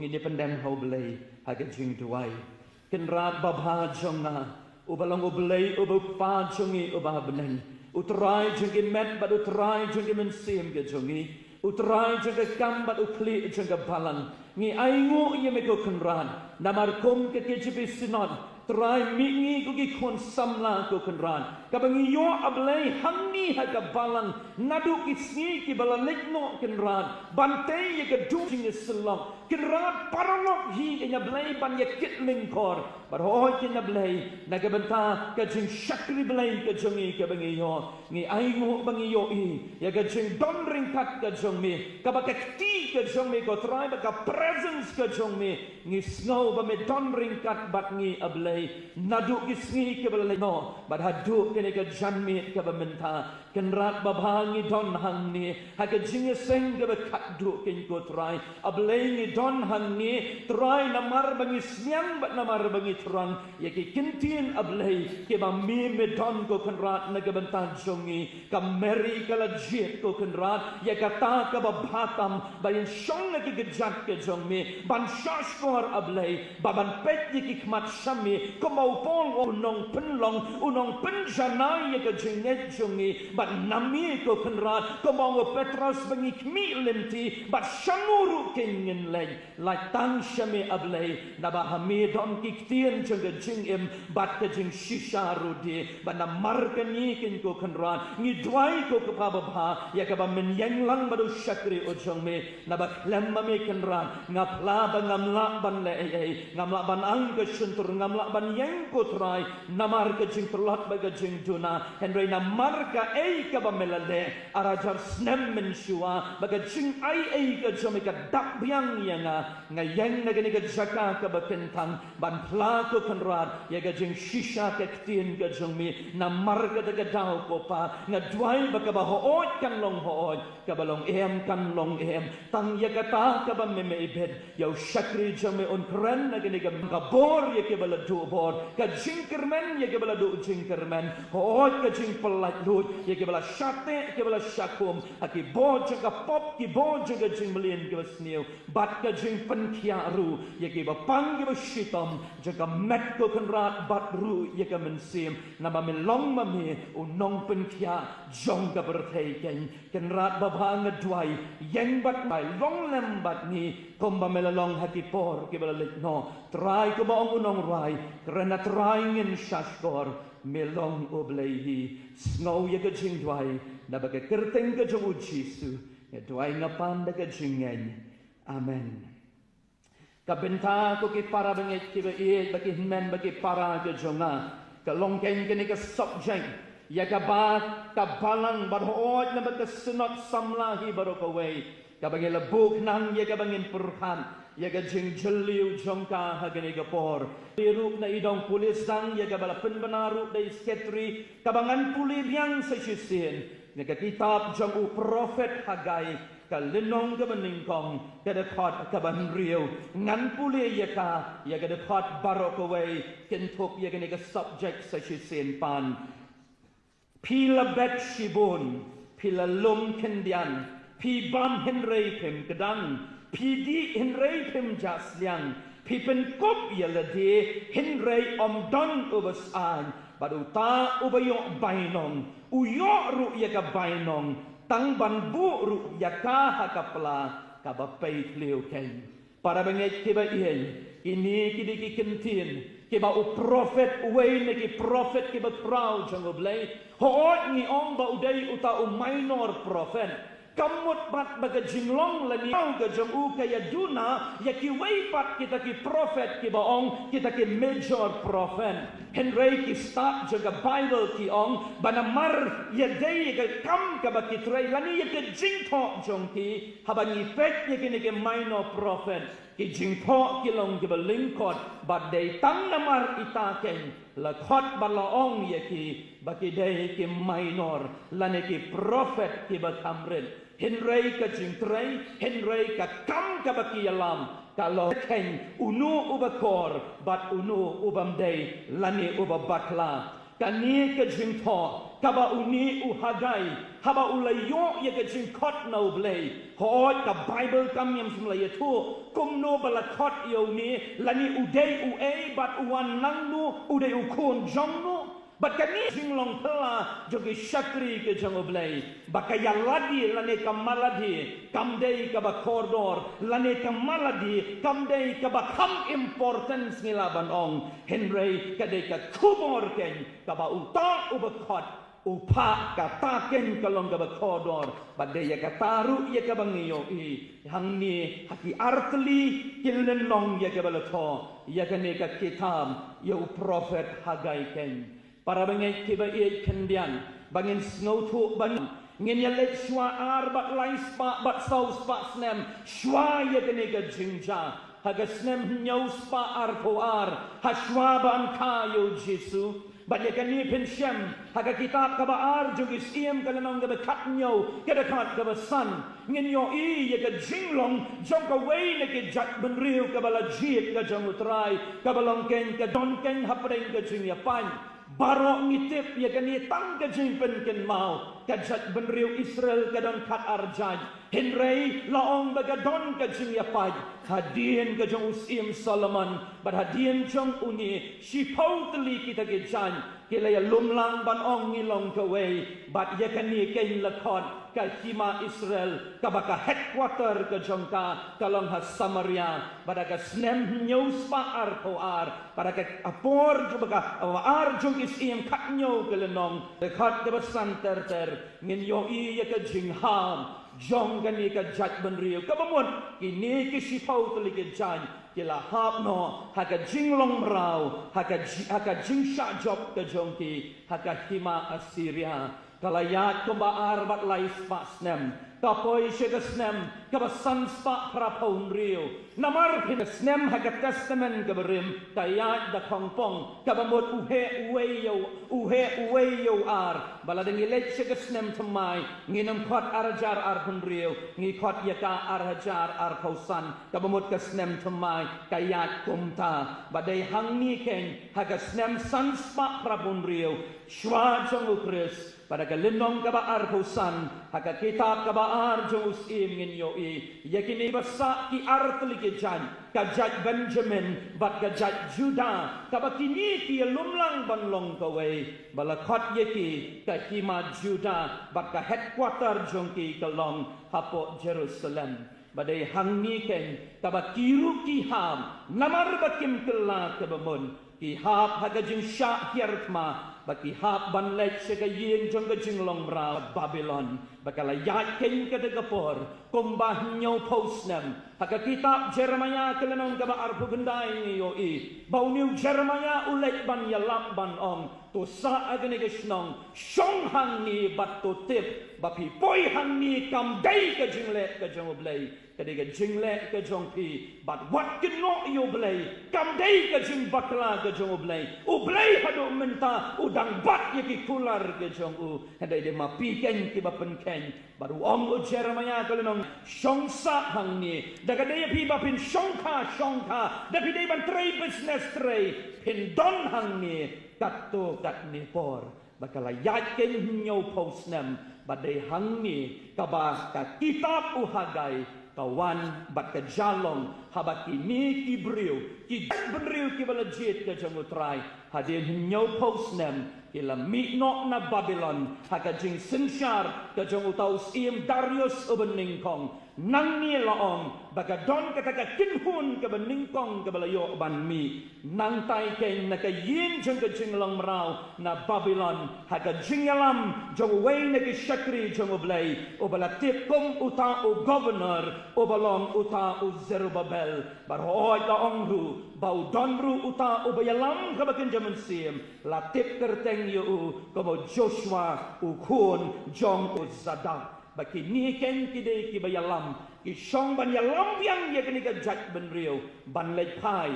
ini pendem hau belai haga jing duai kenrat babha jonga ubalong ublai ubupa jongi ubah beneng utrai jongi met bad utrai jongi mensim ke jongi utrai jongi kambat ukli jongi balang ngi aingu ye meko kenrat namar kom ke kejibi sinon trai mingi kugi kon samla ko kenran kabangi yo ablay hangi haga balang nadu kisni ki balalekno kenran bante ye ga dujing islam kenran paralok hi nya blay ban ye kitling kor bar hoy kin blay naga benta ka jing shakri blay ka jongi kabangi yo ngi aingo bangi yo i ye ga jing don ring kat ka jongmi kabakti ka jongmi ko trai ba ka presence ka jongmi ngi snow ba me don ring kat bat ngi ablay nadu kisni ke balai no bad hadu kene ke janmi ke bamenta kenrat babangi don hangni hake jinge seng ke bakadu ken ko trai ablay ngi don hangni trai namar bangi siang bat namar bangi terang yake kintin ablay ke ba mi me don ko kenrat na ke benta jongi kameri kala jit ko kenrat ya kata ke ba batam bayin shong ke gejat ke jongmi ban shashkor ablay baban pet ye kmat shami komau pol unong penlong unong penjana ye ke jinget jongi bat nami ko kenrat komau petras bangi kmi lemti bat shanuru kingen lay like tang shami ablay naba hami don kiktien jonga jingim bat ke jing shisha rudi bat na markani kin ko kenrat ngi dwai ko kapabha ya ka ba men yang lang badu shakri ojongme naba lemma me kenrat ngapla bangamla ban le ngamla ban ang ke shuntur ngamla ban yang kutrai namar ke jing terlat baga jing duna henry namar ka ka ba melale arajar snem menshua baga jing ai ke jomika dak biang yanga ngayang na gani ke jaka ka ba kentang ban pla ko kenrat ya ga jing shisha ke tin ke jongmi namar ka daga dau ko pa ngadwai baga ba hooj kan long hooj ka ba long kan long tang ya kata ka ba meme ibed yau shakri jome on kren na gani ka bor ya ke bala du bor ka jingkermen ye ke bala do jingkermen hooj ka jing pelat lut ye ke bala shate ke bala shakum aki boj ka pop ki boj ka jing melien ke sniu bat ka jing penkiaru ye ke ba pang ke ba shitam jaga met ko kenrat bat ru ye ke mensim nama melong mami unong penkia jong ka bertheken kenrat babang dwai yang bat mai long lem bat ni komba melalong haki por ke bala lekno try ko ba unong rai kerana tryingin shashkor melong oblehi snow ye ke jing dwai na ba ke kerteng ke jong jisu ye dwai ngapan da ke jingen amen kabenta ko ki para banget ki ba e ba ki men ba ki para ke jonga ka longken ke ni ka subject ya ka ba ka balang ba hooj na ba ka sunot samlahi barokaway ka ba ngela buk nang ye ka bangin purhan ya ga jing jeliu jongka hagani gapor diruk na idong pulis sang ya ga bala penbenaru dai sketri kabangan puli biang sesisin ya ga kitab jong u prophet hagai ka linong ga meningkong ga de khot ka ban riu ngan puli ya ga de khot barok away kentuk ya ga ni ga subject sesisin pan pila bet shibun pila lum kendian pi bam henrei pem kedang Pidi Henry Pim Jasliang, Pipen Kop Yelade, Henry Don Ubasan, Baduta Ubayok Bainong, Uyok Ru Yaka Bainong, Tang Banbu Ru Yaka Hakapla, Kabapay Liu Ken. Para bangit kiba iyan, ini kidi kentin, kiba u prophet uway na ki prophet kiba proud jang oblay, hoot ni ong ba uday uta u minor prophet. Kamut bat baga jinglong lani au ga jamu kaya duna ya ki weipat kita ki prophet ki baong kita ki major prophet Henry ki start jaga Bible ki ong banamar ya day ga kam ka ba ki tray lani ya ki jingtho jongki habangi pet ya ki minor prophet ki jingtho ki long ki ba lingkot but day tang namar itaken la khot balaong ya ki baki day ki minor lani ki prophet ki ba kamren Henry ka jingtray Henry ka kam ka baki alam kalau ken unu ubakor bat unu ubam day lani ubabakla kani ke jing tho kaba uni u hagai haba ulayo ye ke jing kot no blei hoi ka bible kam yam smla ye thu kum no bala kot yo ni lani udei u e bat uan nang nu udei u kun jong nu bat kani jing long pela jogi shakri ke jong blei bakaya ladi lani kamaladi kamdei ka ba kordor lani kamaladi kamdei ka ba kam importance ngilaban ong henry kadei ka kubor ken ka ba uta ubakot upa kataken kalong ka ba kordor badai ya kataru ya ka bangiyo I hangni haki artli kilnen long ya ka balato ya kane ka kitab ya prophet Hagai ken para bangai kiba I kendian bangin snow tu ban ngin ya let shwa ar bat lais bat saus bat snem shwa ya kane ka jingja haga snem nyau spa ar ko ar hashwa ban kayo Jesu Balik ni pensem, haga kitab kaba ar jugis iem kalanong kaba katnyo, kada kat kaba san, nginyo I yaga jinglong, jong ka way na ki jat benriu kaba la jit ka jong utray, kaba long ken ka don ken hapreng ka jing yapan, baro ngitip yaga ni tang ka jing pen ken mau, ka jat benriu Israel ka don kat arjaj, henrei laong baga don ka jing yapan, hadien ka jong usim Solomon, but hadien jong uni, shipau teli kita ke jan, kilaya lumlang ban ong ngilong kaway, but yakani kain lakot, ka hima Israel, kabaka headquarter ka jong ka, kalong ha Samaria, badaka snem nyos pa ar ko ar, badaka apor jubaka, ar jong isim katnyo kalenong, dekat kebasan ter, nginyo I yaka jingham, jong gani ka jat benriu, kabamon, kini kisipau teli ke jan, kila hap no haka jinglong merau haka jingsha job ke jongki haka hima Assyria kalayat kumbaar bat lais pasnem kapoi snem kabasan spa prapaun rio namar pin snem haka testament kaberim kayat da kongpong kabamot uhe uweyo ar baladeng ilet snem temai nginam kot arjar ar rio ngikot yaka arhajar ar kausan kabamot ka snem temai kayat kumta badai hangni ken haka snem san spa prapun rio shwa jong ukris pada kalinong kaba arhusan haka kitab kaba arjung usim nginyo I yakini basa ki artli ke jan kajat Benjamin bat kajat Judah kaba kini ki lumlang banlong kawai balakot yaki kahima Judah bat ka headquarter jongki kalong hapo Jerusalem badai hangni ken kaba kiru ki ham namar bakim kela kabamun ki hap haga jing sya hiertma baki hap ban lek sega yin jong ga jinglong bra Babylon bakala yat ken ka de kapor kumbah nyau posnem haka kitab Jeremiah kelenong ka ba arpu gendai yo I bau new Jeremiah ulek ban yalap ban ong to sa agane gesnong shong hang ni bat to tip bapi poi hang ni kam dai ka jingle ka jong blai kadega jingle ka jong pi but what can not you blai kam dai ka jing bakla ka jong blai u blai hado menta udang bat yaki kular ka jong u hadai de mapi ken ki bapen ken baru om u Jeremiah kalenong shongsa hang ni daga de pi bapin shongka dapi de ban tray business tray pin don hang ni katto kat ni por bakala yat ken nyau posnem badai hang ni kaba ka kitab u Hagai kawan bat ke jalong habaki ni kibriu ki benriu ki balajit ke jangutrai hadin nyau posnem ila mikno na Babylon haka jing sinshar ke jangutaus im Darius ubeningkong nang ni laong baga don kataka kinhun ke beningkong ke balayo ban mi nang tai ken na ka yin jang ke jinglong merau na Babylon haka jingalam jong wei na ki shakri jong oblay obalatip kum uta o governor obalong uta o Zerubbabel barhoy laong ru bau donru uta o bayalam kabakin jaman sim latip kerteng yu como Joshua ukun jong o Zadak baki ni ken kide ki bayalam ki shong ban yalam yang ye kini ka jat ben rio ban lej pai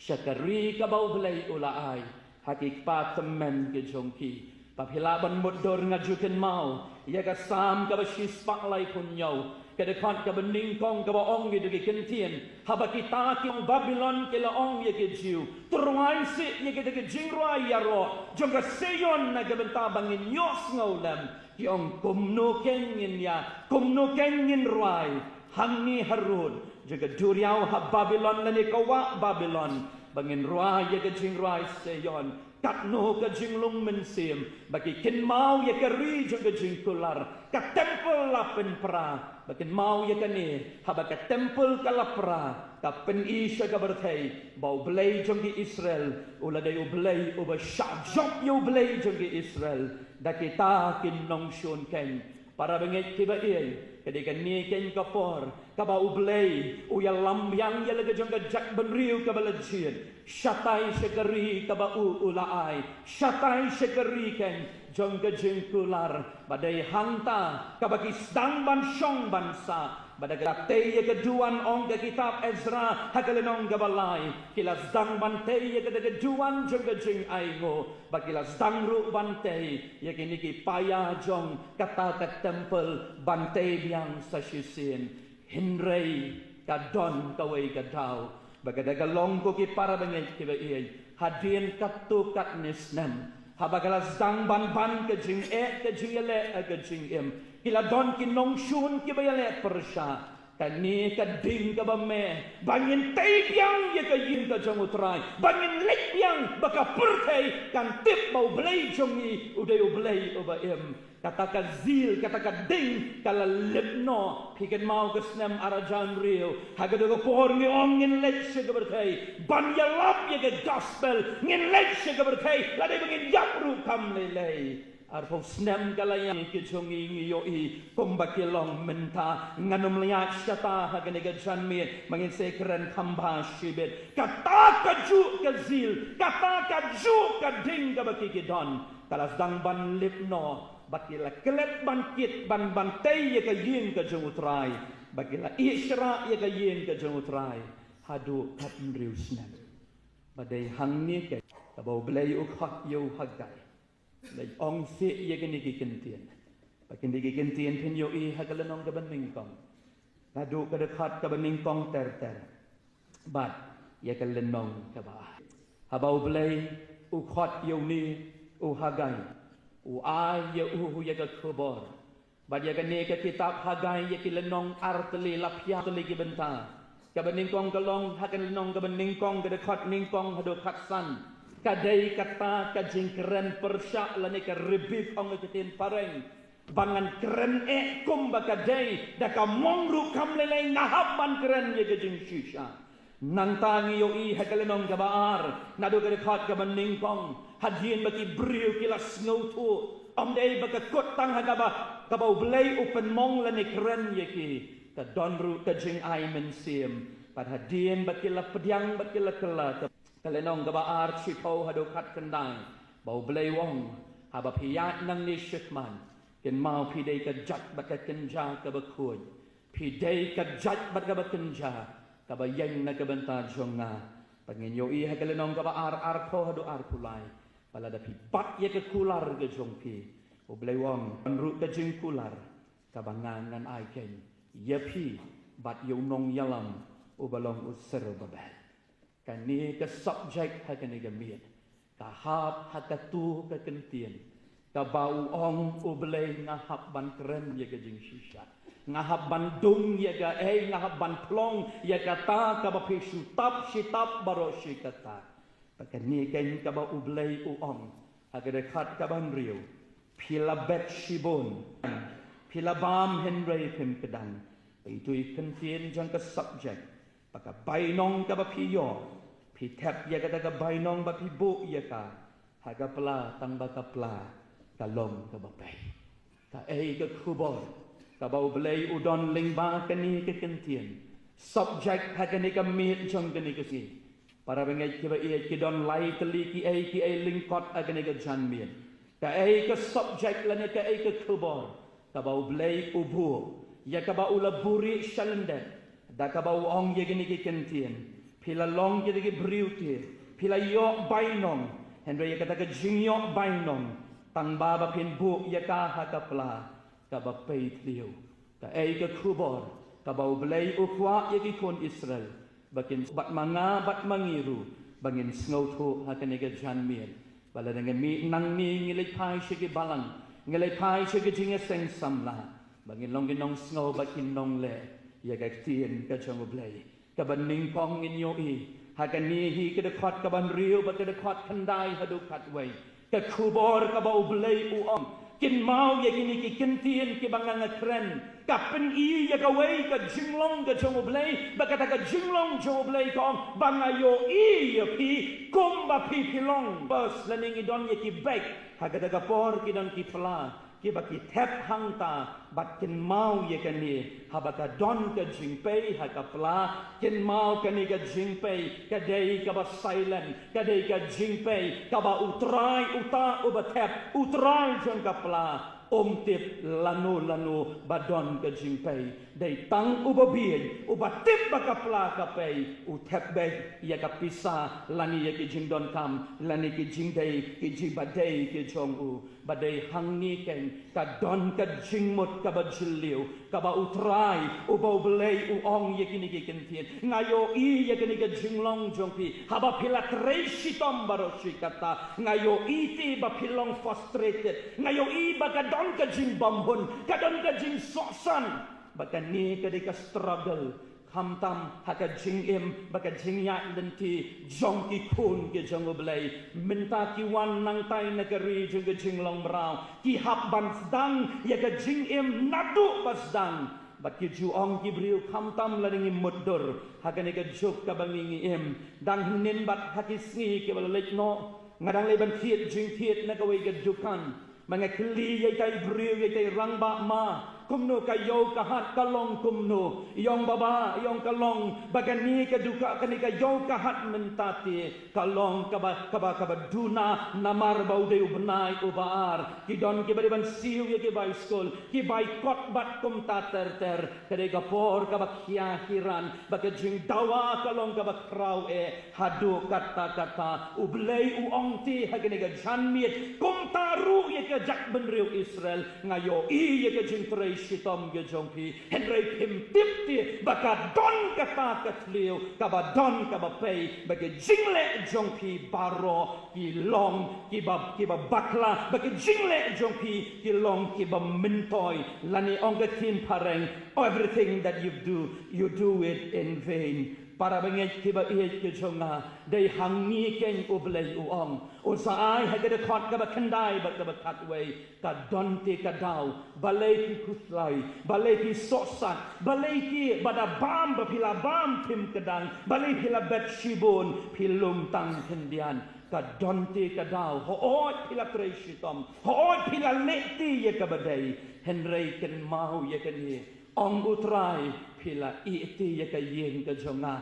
syakari ka bau belai ulai hakik pa temen ke jongki papila ban mudor ngajuken mau ya ka sam ka basis pak lai punyau Kedekat ke bening kong ke baong gitu ke kentien. Haba kita ki Babylon ke laong ye ke jiu. Teruai si ye ke ke jingruai ya ro. Jongga seyon na ke bentabangin yos ngaulam. Kiong kumno kengin ya. Kumno kengin ruai. Hangi Harun. Jongga duriau ha Babylon lani kawa Babylon. Bangin ruai ye ke jingruai seyon. Katno ke jinglung mensim. Bagi kin mau ye ke ri jongga jingkular. Ka temple lapen pra. Bakin mau ya kani, haba ka temple kalapra, ka pen isya ka berthei, bau belai jong di Israel, ula day ublay uba syajok yu belai jong di Israel, da kita kin nong shun ken, para bengit kiba iay, kadi kani ken kapor, ka ba ublay, uya lambyang ya laga jong ka jak benriu ka balajin, syatai syakari ka ba ulaay, syatai syakari ken, jong ke jengkular badai hangta kabaki sedang ban syong bansa badai tei keduan ong ke kitab Ezra hakalenong gabalai kila sedang ban tei keduan jong ke jeng aingo bakila sedang ru ban tei yakini ki paya jong kata ke temple ban tei biang sasyisin hinrei kadon kawai kadau bagada galong ko ki para bengit kiba iay hadin katu katnisnem habagala zdang ban ke jing ke jing ele ke jing em kila don ki nong shun ki bayale persha kani ka ding ka bame bangin tei piang ye ka yin ka jong utrai bangin lek piang baka pertei kan tip bau blai jongi udai ublai uba em kata ka zil kata ka ding kala lepno piken mau ke snem arajan rio hagado ko por ngi ong ngin lek se ka bertei ban ya lap ye ka gospel ngin lek se ka bertei la dei bangin yapru kam lelei arpo snem kalayang ki jongi ngi yo i kombakilong menta nganum liat syata hagane ka janmi mangin se keren kamba shibet kata ka ju ka zil kata ka ju ka ding ka baki don kala sedang ban lipno bakila kelet bangkit ban bantai ye ka yin ka jengutrai bakila isra ye ka yin ka jengutrai hadu kat mriusnan badai hangni ke kabau blai ukhat yo hagai lai ong se ye ka ni ki kentien bakin di ki kentien pin yo i hagalanong ka baning kong hadu ka dekat ka baning kong ter bat ye ka lenong ka ba habau blai ukhat yo ni u hagai Uai ya ya ka kubor. Bad ya ne ka kitab Hagai ya kilenong artli lapya tli ki benta. Ka beningkong kalong hakan lenong ka beningkong ka dekat ningkong hado katsan. Kadai kata ka jingkeren persya lani ka rebik ong kitin pareng. Bangan keren kum bakadai da ka mongru kam lelai nahaban keren ya ka jing shisha. Nangtangi yo i hakalenong ka baar nado ka dekat ka beningkong hadien bagi beriu kilas ngautu amdei baka kotang hagaba kabau belai open mong lani keren yeki ka donru ka jing ai mensim pad hadien bakila pediang bakila kela kalenong gaba ar chipau hado kat kendai bau belai wong haba piyat nang ni shikman ken mau pidei ka jat baka kenja ka bakuy pidei ka jat baka kenja ka bayeng na ka benta jonga pangin yo i hakalenong gaba ar ko hado ar kulai pala da pipat ye ke kular ke jongki o blewang anru ke jing kular kabangan nan ai ken ye pi bat yo nong yalam o balong usser babel kani ke subject ha kani ke miet ka hab ha ka tu ke kentien ka bau ong o blei ngahap ban keren ye ke jing shisha ngahap ban dung ye ka ngahap ban plong ye kata ka ba pi shutap shitap baro shikata Pakai ni kain kaba ublay uong agadekat kaban riu pila bet shibon pila bam henry pim kedang itu ikentien jang ke subject pakai bainong kaba piyo pi tap ya kata ka bainong ba pi bu ya ka haga pla tang ba ka pla kalong kaba pai ka ke kubor kaba ublay udon lingba kani ke kentien subject haga ni ka mit jang kani ke si para bengai kiba ia kidon lai teli ki ai lingkot agane ga janmien ka ai ke subject lane ka ai ke kubor ka bau blai ubu ya ka bau laburi shalenden da ka bau ong ye gini ki kentien pila long ye gi briuti pila yo bainong henry ya kata ka jingyo bainong tang baba pin bu ya ka ha ka pla ka ba pei tliu ka ei ka khubor ka bau blei ukwa ye ki kon Israel bakin bat manga bat mangiru bangin sngow thu hakane ka janmien bala dengan mi nang ni ngilai pai shiki balang ngilai pai shiki jinga seng samla bangin long ginong sngow bakin nong le ye ka tien ka chong blei ka baning pong in yo i hakani hi ka de khot ka ban riu ba ka de khot khandai hadu khat wei ka khubor ka bau blei u om kin mau ye kini ki kentien ki bangang kren ka pen i ye ka wei ka jinglong ka chong blei ba ka ka jinglong chong blei kong bangayo i ye pi kumba pi pilong bos laning idon ye ki bek ha ka ka por ki don ki fla ki ba ki tap hang ta bat kin mau ye ka ni ha ba ka don ka jingpei ha ka fla kin mau ka ni ka jingpei ka dei ka ba silent ka dei ka jingpei ka ba utrai uta uba tap utrai jong ka fla tip lanu badon ka jingpei dei tang uba biei uba tip ba ka fla ka pei u tap be ya ka pisa lani ye ki jingdon kam lani ki jingdei ki jibadei ki jong u badai hangni ken ka don ka jingmut ka ba jiliu ka ba utrai uba belei u ong ye kini ki kentien ngayo i ye kini ka jinglong jongpi haba pila treshi tom baroshi kata ngayo iti ba pilong frustrated ngayo i ba ka don ka jing bambun ka don ka jing sosan baka ni ka de ka struggle ham tam haka jing im baka jing ya lenti jong ki kun ke jong blai minta ki wan nang tai negeri jong ke jing long brau ki hap ban sedang ya ka jing im nadu basdang bat ki ju ong ki briu ham tam la ning mudur haka ne ka juk ka bangi im dang hinin bat haki sngi ke bal lek no ngadang le ban thiet jing thiet na ka wei ka dukan mangakli ye tai briu ye tai rang ba ma kumno kayo kahat kalong kumno yong baba yong kalong bagani kaduka kanika yo kahat mentati kalong kaba duna namar baude ubnai ubar kidon ki bariban siu ye ki bai skol ki bai kot bat kum tater ter kade kapor kaba khia hiran baga jing dawa kalong kaba krau hadu kata ublei uong ti hagene ga janmiet kum taru ye ka jak benriu Israel ngayo i ye ka jing shitom ge jongpi henry pim tipti baka don kata katliu kaba don kaba pei bagi jingle jongpi baro ki long ki ba bakla bagi jingle jongpi ki long ki ba mintoy lani onga tin pareng everything that you do it in vain para bangit kiba iet ke jonga dei hangi ken ublei uong usai hagade khot ka bakandai ba ka katway ka donte ka daw balai ki kuslai balai ki sosat balai ki bada bam ba pila bam pim kedang balai pila bet shibon pilum tang kendian ka donte ka daw ho pila treshitom ho pila leti ye ka badai henry ken mau ye ken ni ong utrai pila iti ya ka yeng ka jonga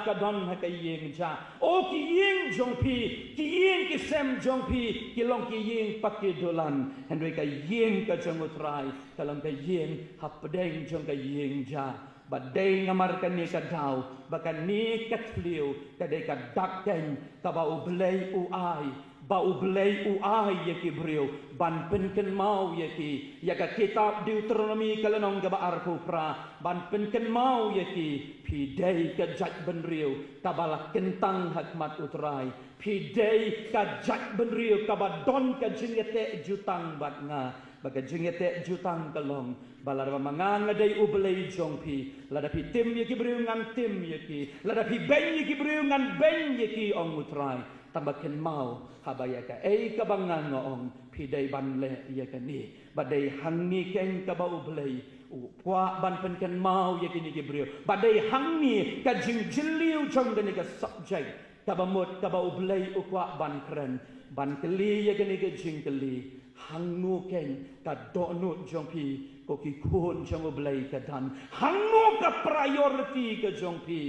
ka don ha ka yeng ja o ki yeng jong pi ki yeng ki sem jong pi ki long ki yeng pakki dolan henry ka yeng ka jong utrai ka long ka yeng hapdeng jong ka yeng ja badai ngamar ka ni ka daw baka ni ka tliu ka de ka dakeng ka ba ublei u ai ba ublei u ai ye ki brio ban penken mau ye ki ya ka kitab Deuteronomy kalanong ga ba arku pra ban penken mau ye ki pi dei ka jat benriu ka balak kentang hakmat utrai pi dei ka jat benriu ka ba don ka jingete jutang bat nga baga jingete jutang kalong balar ba mangang dei ublei jongpi lada pi tim ye ki brio ngan tim ye ki lada pi ben ye ki brio ngan ben ye ki ong utrai tambakin mau habaya ka ka bangang ong pidai ban le ya ka ni badai hangi ken ka ba ublei pwa ban pen ken mau ya kini ki brio badai hangi ka jingjiliu jong deni ka subject ka ba mot ka ba ublei ukwa ban kren ban keli ya kini ka jingkeli hangu ken ka donu jong pi ko ki kun jong ublei ka dan hangu ka priority ka jong pi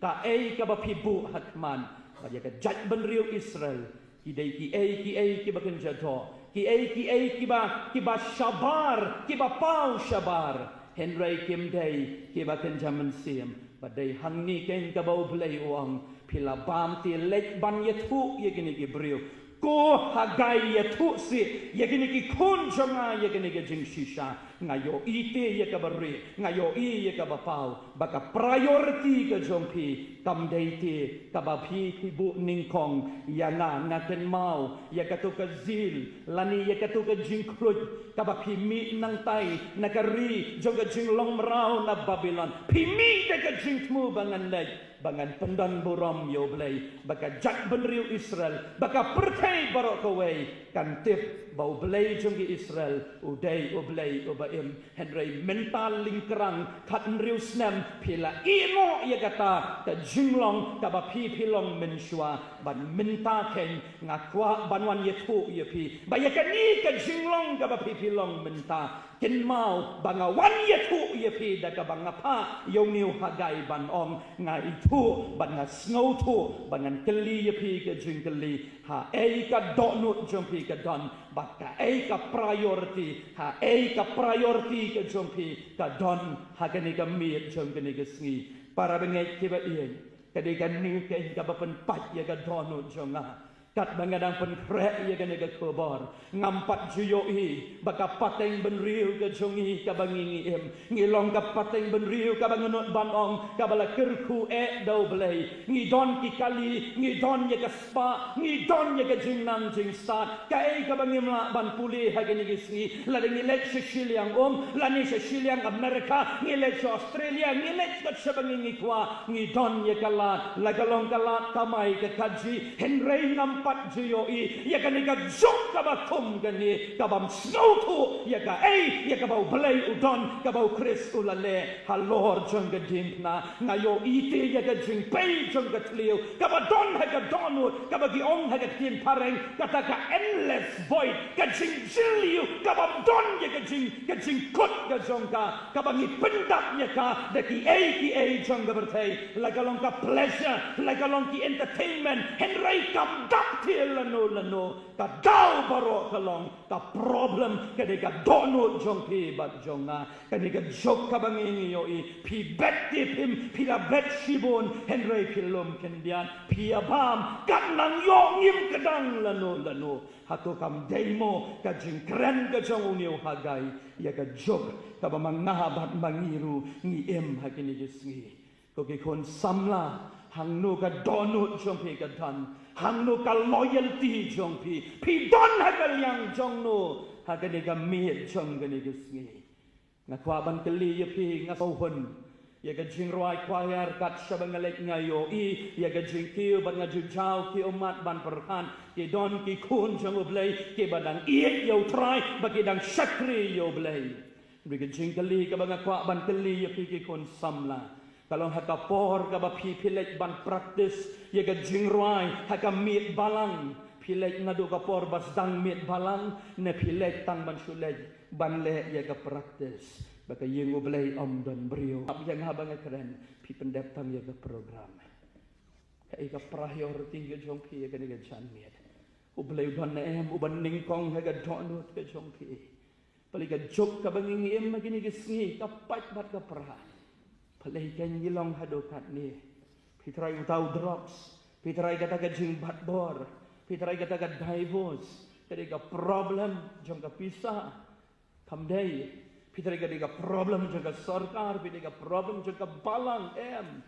ka ka ba pibu hatman bagi ka jat benriu Israel ki dei ki bakan jato ki ba shabar ki ba pau shabar henry kim dei ki bakan jaman sim badai hangi ken ka bau blei uang pila bam ti lek ban yetu ye gini ki briu ko hagai yetu si ye gini ki kun jonga ye gini ki jing shisha ngayo ite ye ka bari ngayo ye ka bapau baka priority ka jongpi kam deite ka bapi tibu ningkong yana ngaken mau ya ka to ka zil lani ya ka to ka jingkrut ka bapi mi nang tai nakari joga jinglong merau na Babylon pimi de ka jingtmu bangan lej bangan pendan buram yo blai baka jak benriu Israel baka pertai barok kawai kan tip bau blai jonggi Israel udai oblai obaim henry mental lingkrang kat riu snem pila ino ya kata ka jinglong ka ba pi pilong menshua ban menta ken ngakwa banwan yetu yepi ba ya kani ka jinglong ka ba pi pilong menta ken mau banga wan yetu yepi da ka banga pa yong niu hagai ban ong ngai tu ban nga snow tu ban ngan keli yepi ka jingkeli ha ka donut jompi ka don baka ka priority ha ka priority ka jompi ka don ha kani ka mi jom kani ka sngi para bengai kiba ien kadi kan ni ka bapen pat ya ka donut jonga kat bangadang penkrek ya kan ga kobar ngampat juyoi baka pateng benriu ka jongi ka bangingi em ngilong ka pateng benriu ka bangunut banong ka bala kerku dau blai ngidon ki kali ngidon ya ka spa ngidon ya ka jingnang jing start ka ka bangimla ban puli ha gani gisni la ngi lek shiliang la ni shiliang Amerika ngi lek Australia ngi lek ka shabangingi kwa ngidon ya ka la galong ka la kamai ka kaji henrei ngam pat juyoi ya kan ga jok ka ba kum gani ka bam snow tu ya ka ya ka bau blai udon ka bau Chris ulale halor jong ga dimpna ngayo ite ya ga jing pei jong ga tlio ka ba don ha ga donu ka ba gi ong ha ga tin pareng ka ta ka endless void ka jing jiliu ka ba don ya ga jing kut ga jong ka ba ngi pendak ya ka da ki jong ga bertai la ga long ka pleasure la ga long ki entertainment henry kam dap til lano ka dau baro kalong ka problem ka de ka dono jong pi bat jonga ka de ka jok ka bangingi yo pi bet pim pi la bet shibon henry pilum kendian pi abam kan nang yo ngim kedang lano hato kam demo ka jingkren ka jong uniu hagai ya ka jok ka ba mangabat mangiru ngi em hakini gisngi ko ki kon samla hang no ka donut jong pi ka dan hang no ka loyalty jong pi don ha ka yang jong no ha ka de ka mi jong ka ni gisngi ngakwa ban keli ye pi ngakauhon ya ka jing roi kwayar kat shabangalek ngayo ya ka jing kiu ban ngajujau ki umat ban perhan ki don ki kun jong oblay ki badang yo try bagi dang shakri yo oblay bi ka jing keli ka ban ngakwa ban keli ye pi ki kon samla kalau haka por ka ba pilek ban praktis ya ka jingruai haka mit balang pilek ngadu ka por bas dang mit balang ne pilek tang ban sulej ban le ya ka praktis baka yengu blai om don brio ab yang habang keren pi pendep tang ya ka program ka ka priority ka jong pi ya ka ni ka chan mit u blai don na em u ban ning kong ha ka donut ka jong pi pali ka jok ka banging em magini ka sngi ka pat bat ka pra palay kan yilong hadokat ni pitray utaw drops pitray kata ka jing batbor pitray kata ka divorce kadi ka problem jong ka pisa kamday pitray kadi ka problem jong ka sarkar pitray ka problem jong ka balang em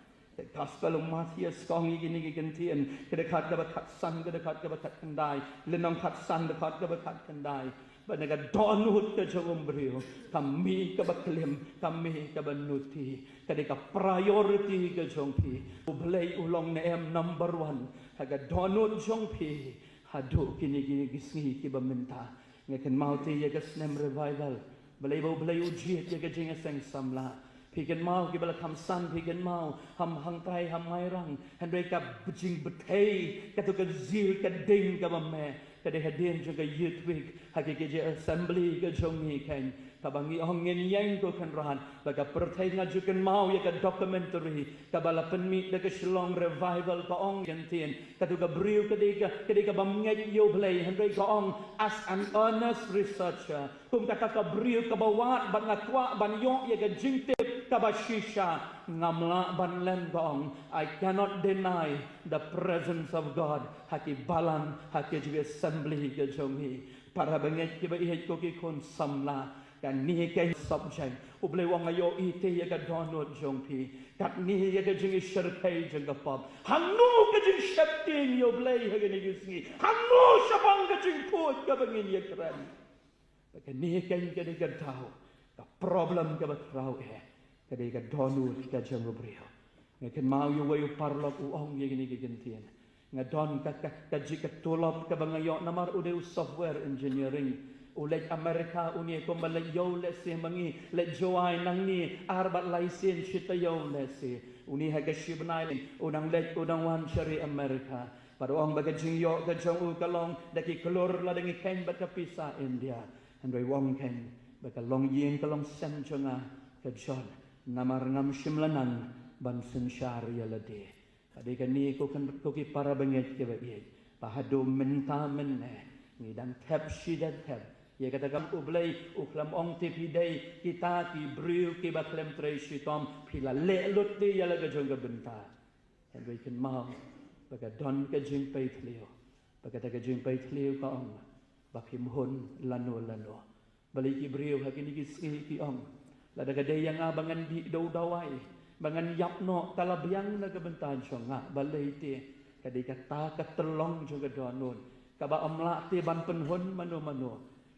gospel Matthias kong igini gigantian kada kat ka bakat san kada kat ka bakat kandai lenong kat san kada kat ka bakat kandai banaga donut ka jong brio kami ka baklim kami ka banuti kadi ka priority ka jong pi ublay ulong na em number 1 haga donut jong pi hadu kini gisngi ki baminta ngaken mauti ya ka snem revival balay ujiet ya ka jing sang samla pikan mau ki bala kam san pikan mau ham hang tai ham mairang handai ka bujing betei ka tu ka zil ka ding ka me kada hadin juga youth week hakiki je assembly ka jongi kan tabangi ongin yang ko kan rahan baga pertai ngajukan mau ya ka documentary ka bala penmi da ka shlong revival ka ong gentien ka tu ka briu ka bamngai yo blay handai ka ong as an honest researcher kum kata ka briu ka bawat ban ngakwa ban yo ya ka jingtip ka bashisha ngamla ban len gong I cannot deny the presence of God haki balan haki juga assembly ke jongi para banget ki ba ihit ko ki kon samla kan ni ke subject ublei wang ayo ite ya ga donot jong pi kat ni ya ga jing syarkai jeng ga pop hanu ga jing shapting yo blei ha ga ni gisngi hanu shabang ga jing put ga bangin ya kran kan ni kan ga ni ga tau ka problem ga batrau ka de ga donut ga jeng brio ngaken mau yo wayo parlok u ong ye gini gentian ngadon ka jika tolop ka bangayo namar ude software engineering ulek Amerika unie ko malayo le se mangi le joai nang ni arbat license shitayo le se uni haga shibnai unang le unang wan shari Amerika pada ong baga jingyo ka jong u kalong daki kelur la dengi ken baka pisa India andoi wong ken baka long yin kalong sem jonga ka jon namar ngam shimlanan ban sen syari alade ade kan ni ko ki para banget ke ba ye pahado menta men ni dan tap shidat tap ye katakan ublai uklam ong tipi dai kita ki briu ki baklem tre shitom pila le lut di ya laga jong benta and we can mau baga don ka jing pai thlio baga ta ka jing pai thlio ka ong bakim hun lano bali ki briu hakini ki ki ong la daga dai yang abangan di dau dawai bangan yapno talabyang na kabentan siya nga balay ti kadi kata katelong juga donon kaba amla ti ban penhon mano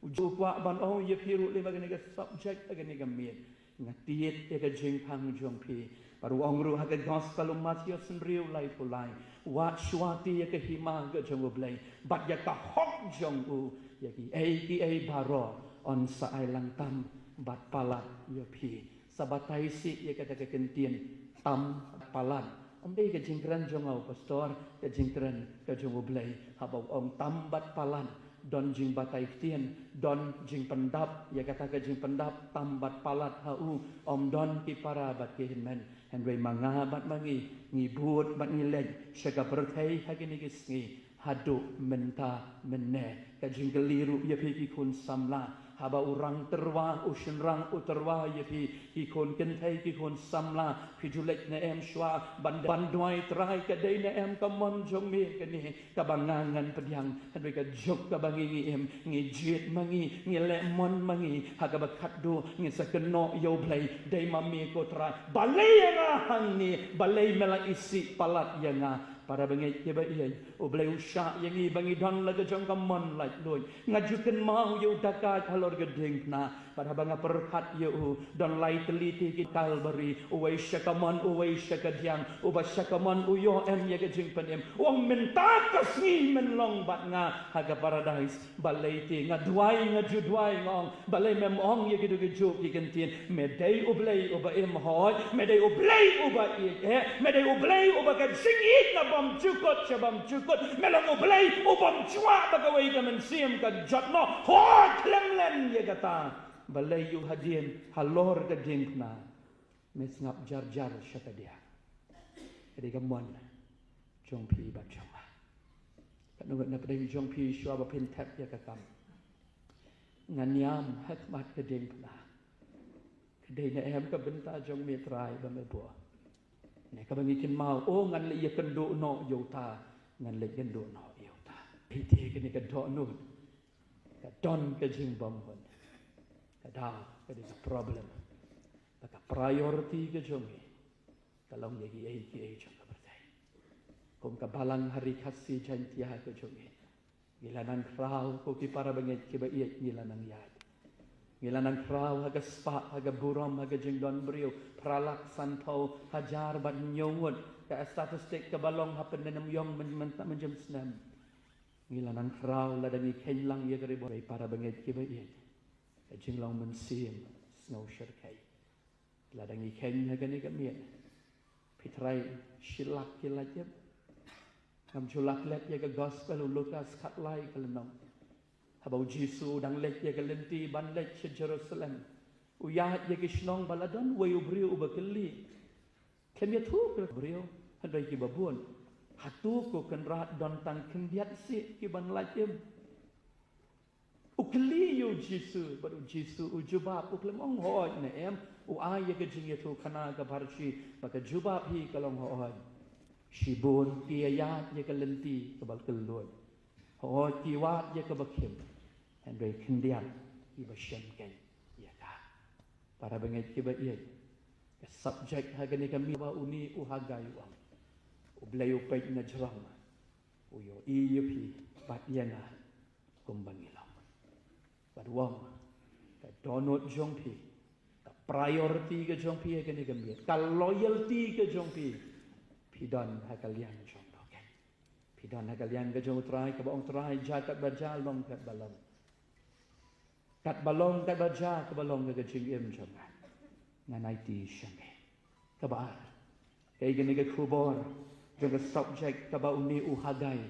uju kwa ban ye piru le bagani ka subject agani ka mit ngatiet e ka jing pang jong pi paru ongru ha ka gospel Matthew senriu lai pulai wat swati ye ka hima ka jong blai bat ya ka hok jong u ye ki ai baro on sa ai lang tam bat palat ye pi sabatai si ye kata ke kentien tam palan ambe ke jingkran jongau pastor ke jingkran ke jongo blai habau om tambat palan don jing batai tien don jing pendap ye kata ke jing pendap tambat palat hau om don ki para bat ke men henry manga bat mangi ngibut bat ngilej syaga berkai hagini kisngi hadu menta menne ke jing keliru ye pi kun samla haba urang terwa usin rang uterwa ye pi kon kentai ki kon samla pi julek na em shwa bandwai trai ka dei na em ka mon jong mi ka ni ka bangangan pedyang hadwe ka jok ka bangi em ngi jit mangi ngi le mon mangi ha ka bakat do ngi sakeno yo blai dei mami ko tra balai nga hang ni balai mela isi palat yanga para bangit ke ba iyan o blai usha yang i bangi don la ka jong ka mon like loy ngajuken mau yo dakat halor gedeng na para banga perhat yo don lai teliti ki Calvary o wai shakamon o wai shakadiang o ba shakamon o yo em ye ka jing panem o menta kasni men long bat nga haga paradise balai ti nga duai ngong balai mem ong ye ki du ki jo ki kentien medai o blai o ba em hoy medai o blai o ba medai o blai o ba ka singit na bam jukot shabam jukot melang o blai o bam chwa bagawai ka men sim ka jatno ho klemlen ye kata balai yu hadien halor ka dingna mes ngap jar syakadia kadi gamon jong pi ba chama kanungat na pedai jong pi shwa ba pen tap ya kakam nganyam hakmat ka dingna kadai na em ka benta jong metrai ba mebo ne ka bangikin mau o ngan le ye kendo no yota ngan le kendo no yota ite kini ka do no ka don ka jing bom hon ka da ka di problem ka priority ka jongi kalong ye ki ai jong ka bertai kom ka balang hari kasih jantia ka jongi gilanan krau ko ki para bangit ki ba iet gilanan yad gilanan krau haga spa haga buram haga jing don brio pralak santau hajar bat nyongot ka statistik ka balong hapen nenam yong menjem snam gilanan krau ladangi kenlang ye gari boy para bangit ki ba iet ka jing long men sim snow shirkai ladangi ken haga ni ka miet pitrai shilak ki lajeb kam chulak let ye ka gospel Lukas khatlai kalenong habau Jisu dang lek ye kalenti ban lek che Jerusalem uyat ye kishnong baladon wayu brio ubakeli kemya thu brio handai ki babun hatu ko kenrat don tang kendiat si ki ban lajem ukeli yu Jisu baru Jisu ujubab uklem ong hoy ne em u ay ye ka jing ye thu kana ka barshi baka jubab hi kalong hoy shibun ki ayat ye kalenti ka bal keloi hoy ki wat ye ka bakim handai kendiat ki bashem ken para bengit kiba iya subject hagani kami ba uni uhagai uang ublay upay na jrang uyo iyupi bat yana kumbangilang badwang ka donot jongpi ka priority ka jongpi hagani kami ka loyalty ka jongpi pidan hagalian jong okay pidan hagalian ka jong try ka baong try jakat bajalong kat balong kat balong kat baja ka balong ka jing em jong nganai ti shange kabar kay gani ka kubor jong subject ka ba uni uhagai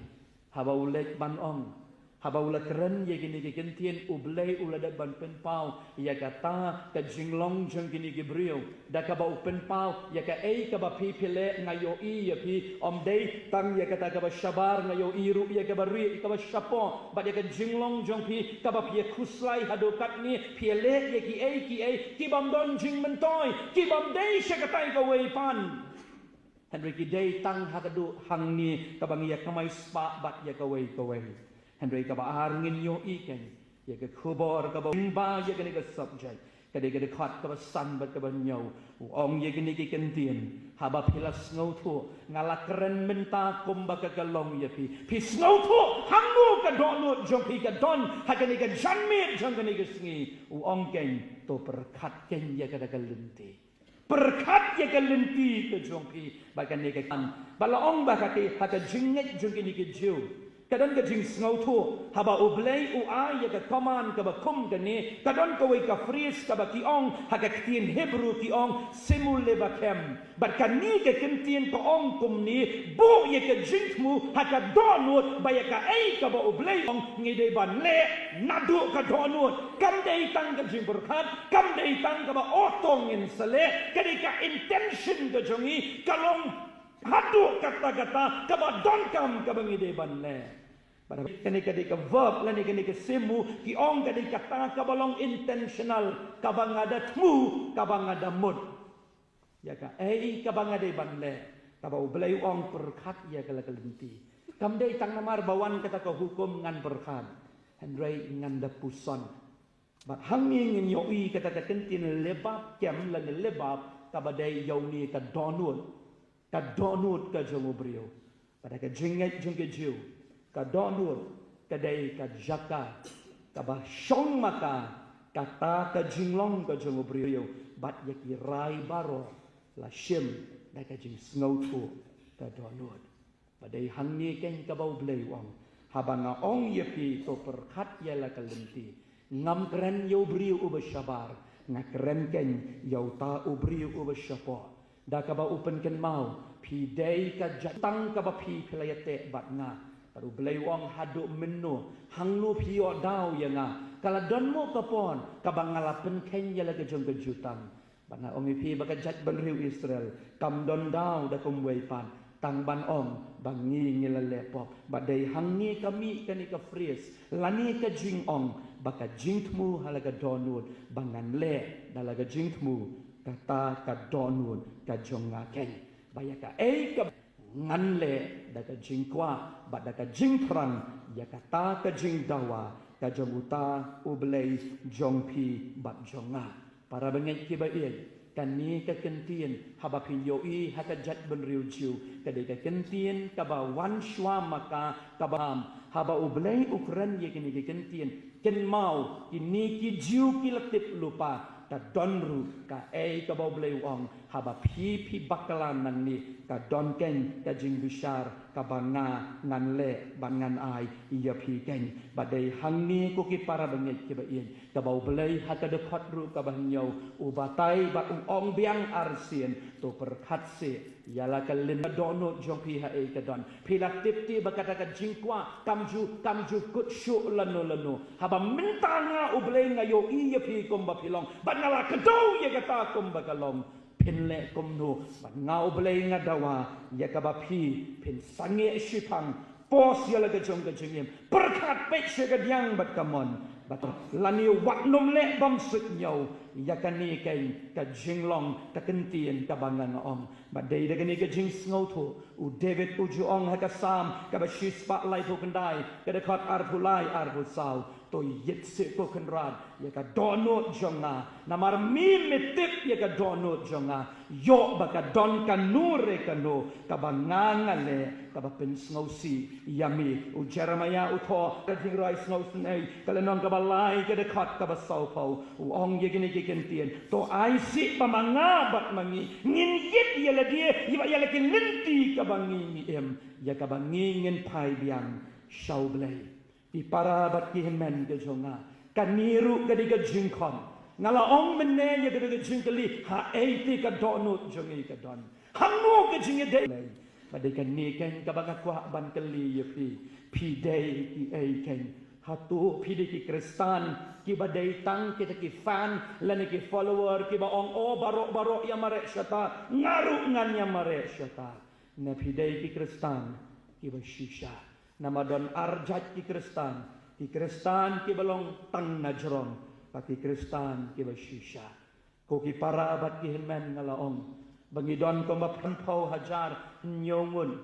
haba ulek banong haba ula keren ye gini ke kentien ublay ula da ban pen pau ya kata ka jinglong jong gini ke brio da ka ba upen pau ya ka ei ka ba pi pile ngayo i ya pi om dei tang ya kata ka ba shabar ngayo i ru ya ka ba ri ka ba shapo ba ya ka jinglong jong pi ka ba pi kuslai hadokat ni pile ye ki ei ki bam don jing mentoy ki bam dei sha ka tai ka wei pan Henry ki dei tang hakadu hang ni ka bang ya kamai spa bat ya ka wei Henry ka ba arngin yo iken ya ka kubor ka ba ba ya ka ni ka subject ka de ka de khat ka ba san ba ka ba nyau ong ya ka ni ki kentien haba pilas ngau thu ngala keren menta kum ba ka kalong ya pi ngau thu hangu ka donut jong pi ka don ha ka ni ka janmit jong ka ni ka sngi ong ken to perkhat ken ya ka da ka lenti perkhat ya ka lenti ka jong pi ba ka ni ka kan bala ong ba ka ti ha ka jingnet jong ka ni ka jiu kadon ka jing ngau thu haba ublay u ay ka command ka ba kum ka ni kadon ka wei ka fries ka ba ki ong ha ka tin hebrew ki ong simul le ba kem bat ka ni ka kentien ka ong kum ni bu ye ka jing mu ha ka donut ba ya ka ai ka ba ublay ong ngi de ban le nadu ka donut kam dei tang ka jing berkat kam dei tang ka ba otong in sale ka de ka intention ka jongi kalong hadu kata-kata ka ba don kam ka ba ngi de ban le pada kani kadi ka verb lani kani ka simu ki ong kadi kata ka balong intentional ka bang ada tmu ka bang ada mud ya ka ka bang ada banle ka ba ublay ong perkhat ya kala kalenti kam dei tang namar bawan kata ka hukum ngan perkhat Henry ngan da puson bat hanging in yoi kata ka kentin lebab kem lan lebab ka ba dei yoni ka donut ka jongo brio pada ka jinget jong ke jiu ka donur ka dei ka jaka ka ba shong maka kata ka jinglong ka jong brio bat ye ki rai baro la shim da ka jing ngau thu ka donur badai hang ni ken ka bau blei wang habanga ong ye pi to perkhat ye la ka lenti ngam kren yo brio u beshabar na kren ken yo ta u brio u beshapo da ka ba upen ken mau pi dei ka jatang ka ba pi pelayate bat nga Paru belai wang haduk menu hangnu pio dau ya nga kala don mo kapon kabang ngalapen ken ya lagi jong kejutan bana ongi pi baka jat ban riu Israel kam don dau da kum wei pan tang ban ong bangi ngila lepop badai hangi kami kani ka fries lani ka jing ong baka jingtmu halaga donut bangan le dalaga jingtmu kata ka donut ka jonga ken bayaka ka ngan le daga jingkwa bat daga jingprang ya kata ka jing dawa ka jonguta ublei jongpi bat jonga para bengen ki ba ie kan ni ka kentien haba pin yoi haka jat ben riu jiu ka de ka kentien ka ba wan shwa maka ka ba haba ublei ukran ye kini ka kentien ken mau ini ki jiu ki letip lupa ka donru ka ka ba ublei wang haba pi bakalan nan ni ka don ken ka jing bishar ka banga ngan le bangan ai iya pi ken badai hang ni ko ki para bengit ki ba ien ka bau belai ha ka de khot ru ka ban nyau u batai ba ong biang arsien to perkhat se yala ka len dono jong pi ha ka don pi la tip ti ba kata ka jing kwa kamju kut shu lanu haba minta nga u belai ngayo iya pi kom ba pilong ba ngala ka do ye kata kom ba kalong pin le kom no bat ngau belai ngadawa ya ka ba pi pin sange shipang pos ya la ka jong ka jingem perkat pe she ka diang bat kamon bat lani wat nom le bam sik nyau yakani kain ka jinglong ka kentien ka bangang ong badai da gani ka jing sngoto u David u juong ha ka sam ka ba shi spotlight ho kendai ka da khat arpulai arpusau to yetse ko kenrad ya ka donot jonga namar mi metip ya ka donot jonga yo ba ka don ka nure ka no ka bangangale ka ba pen sngosi yami u Jeremiah u tho ka jing rai sngosi nei ka le non ka ba lai ka da khat ka ba sau pau u ong ye gini ki kentien to ai si pa manga bat mangi ngin yit ya la dia ya ya la kin lenti ka bangi mi em ya ka bangi ngin pai biang shau blai di para bat ki men ke jonga kaniru ke di ke jingkon ngala ong menne ye ke di jingkeli ha eiti ka donut jongi ka don hangu ke jinge de badai kan ni ken ka banga kwa ban keli ye pi dei ki ei ken hatu pi di ki kristan ki badai tang kita ki fan lani ki follower ki ba ong o barok ya mare syata ngaru ngan ya mare syata na pi dei ki kristan ki ba shisha nama don arjat ki kristan ki balong tang najrong ki kristan ki bashisha ko ki para bat ki men ngalaong bangi don ko mapanpau hajar nyongun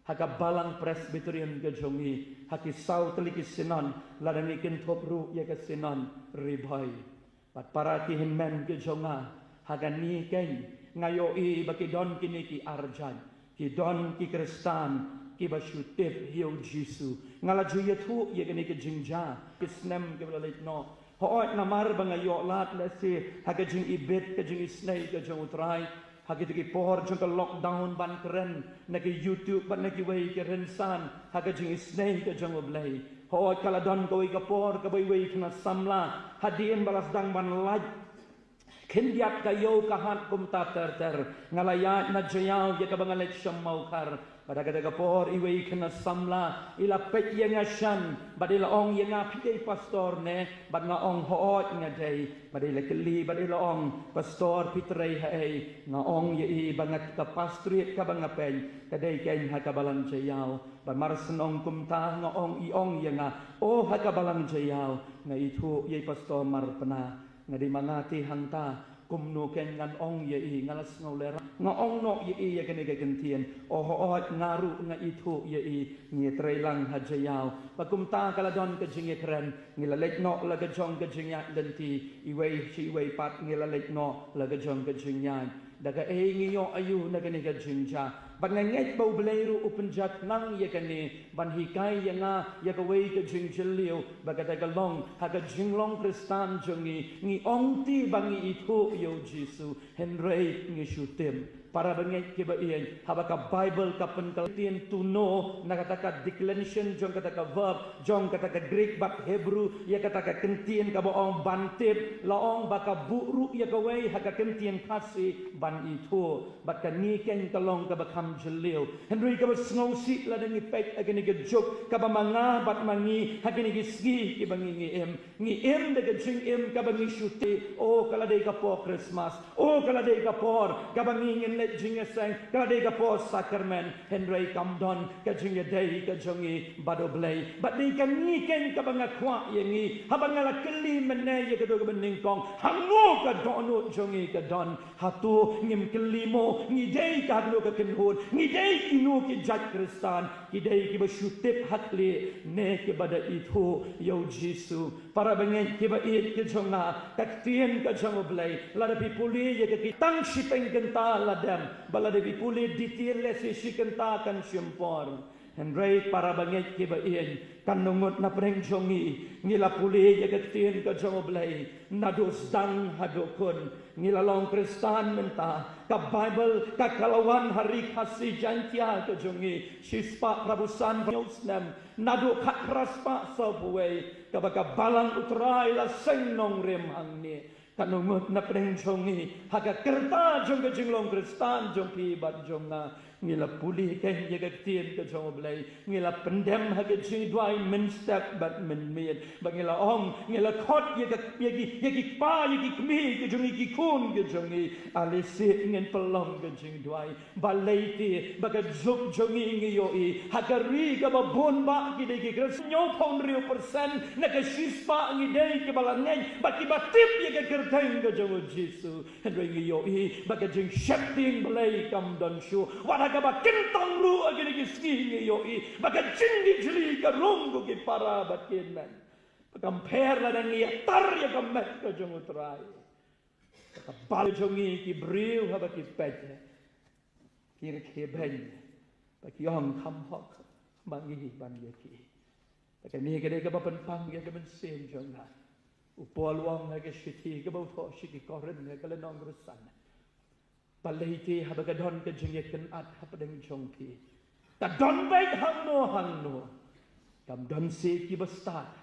haka balang presbyterian ke jongi haki sau teli ki sinon ladang ikin topru ya ke sinon ribai bat para ki men ke jonga haka ni ken ngayo i baki don kini ki arjat ki don ki kristan kiba shutip hiu jisu ngala juya thu ye gani ke jingja kisnem ke balik no hoot namar banga yo lat la se ha ke jing ibet ke jing snai ke jong utrai ha ke ki por jong ke lockdown ban keren na ke YouTube ban na ki wei ke rensan ha ke jing snai ke jong oblai hoot kala don ko ke por ke wei kena samla hadien balas dang ban laj kendiat kayo kahat kum ta ter ngalayat na jayal ye ka bangalet syamau kar pada kata kapor iwe kena samla ila pet yang ashan badila ong yang api pastor ne bad nga ong hoot nga day badila keli badila ong pastor pitrei hai nga ong ye bangat ka pastrit ka bangapay kadai kain hakabalang jayaw bad marsenong kumta nga ong iong yang o hakabalang jayaw nga itu ye pastor marpena nga di mangati hangta kumno ken ngan ong ye ngalas ngolera nga ong no ye ya kene kentien o hoot ngaru nga itu ye ngi trailang hajayaw pagkumta kala don ka jinge kren ngilalek no la ga jong ka jingya denti iwei chi wei pat ngilalek no la ga jong ka jingya daga ngiyo ayu na kene ka jingja banganget bau bleiru upenjat nang ye kene ban hikai yanga ya ka wei ka jingjeliu bagata galong haga jinglong kristan jongi ngi ong ti bangi itu yo jisu henrei ngi shutim para banget kiba iyan habaka Bible kapan kaltian tuno nakataka declension jong kataka verb jong kataka Greek bat Hebrew ya kataka kentian kabaong bantip laong baka buru ya kawai haka kentian kasi ban itu bat kaniken kalong kabakam jelil henry kaba sngosi ladang ipek agani gejok kaba manga bat mangi hagani gisgi kibangi ngi em de gejing em kabangi syuti o kala dei kapo Christmas o kala dei kapor kabangi let jinga sang kade ka po sakramen henry kamdon ka jinga dei ka jongi badoblay but they kan ni ken ka banga kwa yengi habangala keli menne ye ka do beningkong hango ka dono jongi ka don hatu ngim kelimo ngi dei ka do ka kenhun ngi dei inu ki jat kristan ki dei ki basyutip hatli ne ke bada itu yo jisu para bengen ki ba it ki jonga kaktien ka jongoblay lada pipuli ye ka kitang sipeng genta ladam bala de pipuli ditile si sikenta kan syempor henry para banget ki ba ian kanungot na preng jongi ngila puli ye kaktien ka jongoblay nadus dang hadokon ngila long kristan menta ka bible ka kalawan hari kasih jantia ka jongi sispa prabusan nyosnem nadu kakraspa sobwe ka baka balang utrai la sengnong rem angni kanungot na preng jongi haga kerta jong ka jinglong kristan jong pi bat jonga ngila pulih kan ya ka tien ka jong blai ngila pendem ha ka jing dwai min step bat min miet bangila ong ngila khot ya ki pa ya ki kmi ka jong ki kun ka jong ali se ngin pelong ka jing dwai balai ti ba ka juk jong ngi yo i ha ka ri ka ba bon ba ki de ki kres nyo pon riu persen na ka shispa ngi dei ki bala ngai ba ki ba tip ya ka kerteng ka jong Jesu hendoi ngi yo i ba ka jing shepting blai kam don shu wala ka ba kintong ru agi ki ski ngi yo i ba ka jing di jli ka rongo ki para ba ken man ba kam pher la dan ngi tar ya ka met ka jong utrai ka bal jong ngi ki briu ha ba ki pet ki ke ben ba ki ong kham hok ba ngi ban ye ki ba ka ni ka de ka ba pen pang ya ka ben sem jong na upol wang ha ka shiti ka ba tho shiki koren ka le nong rusan balai ti ha ba ka don ka jing ye kan at ha pa deng chong pi ta don bai hang no kam don se ki ba start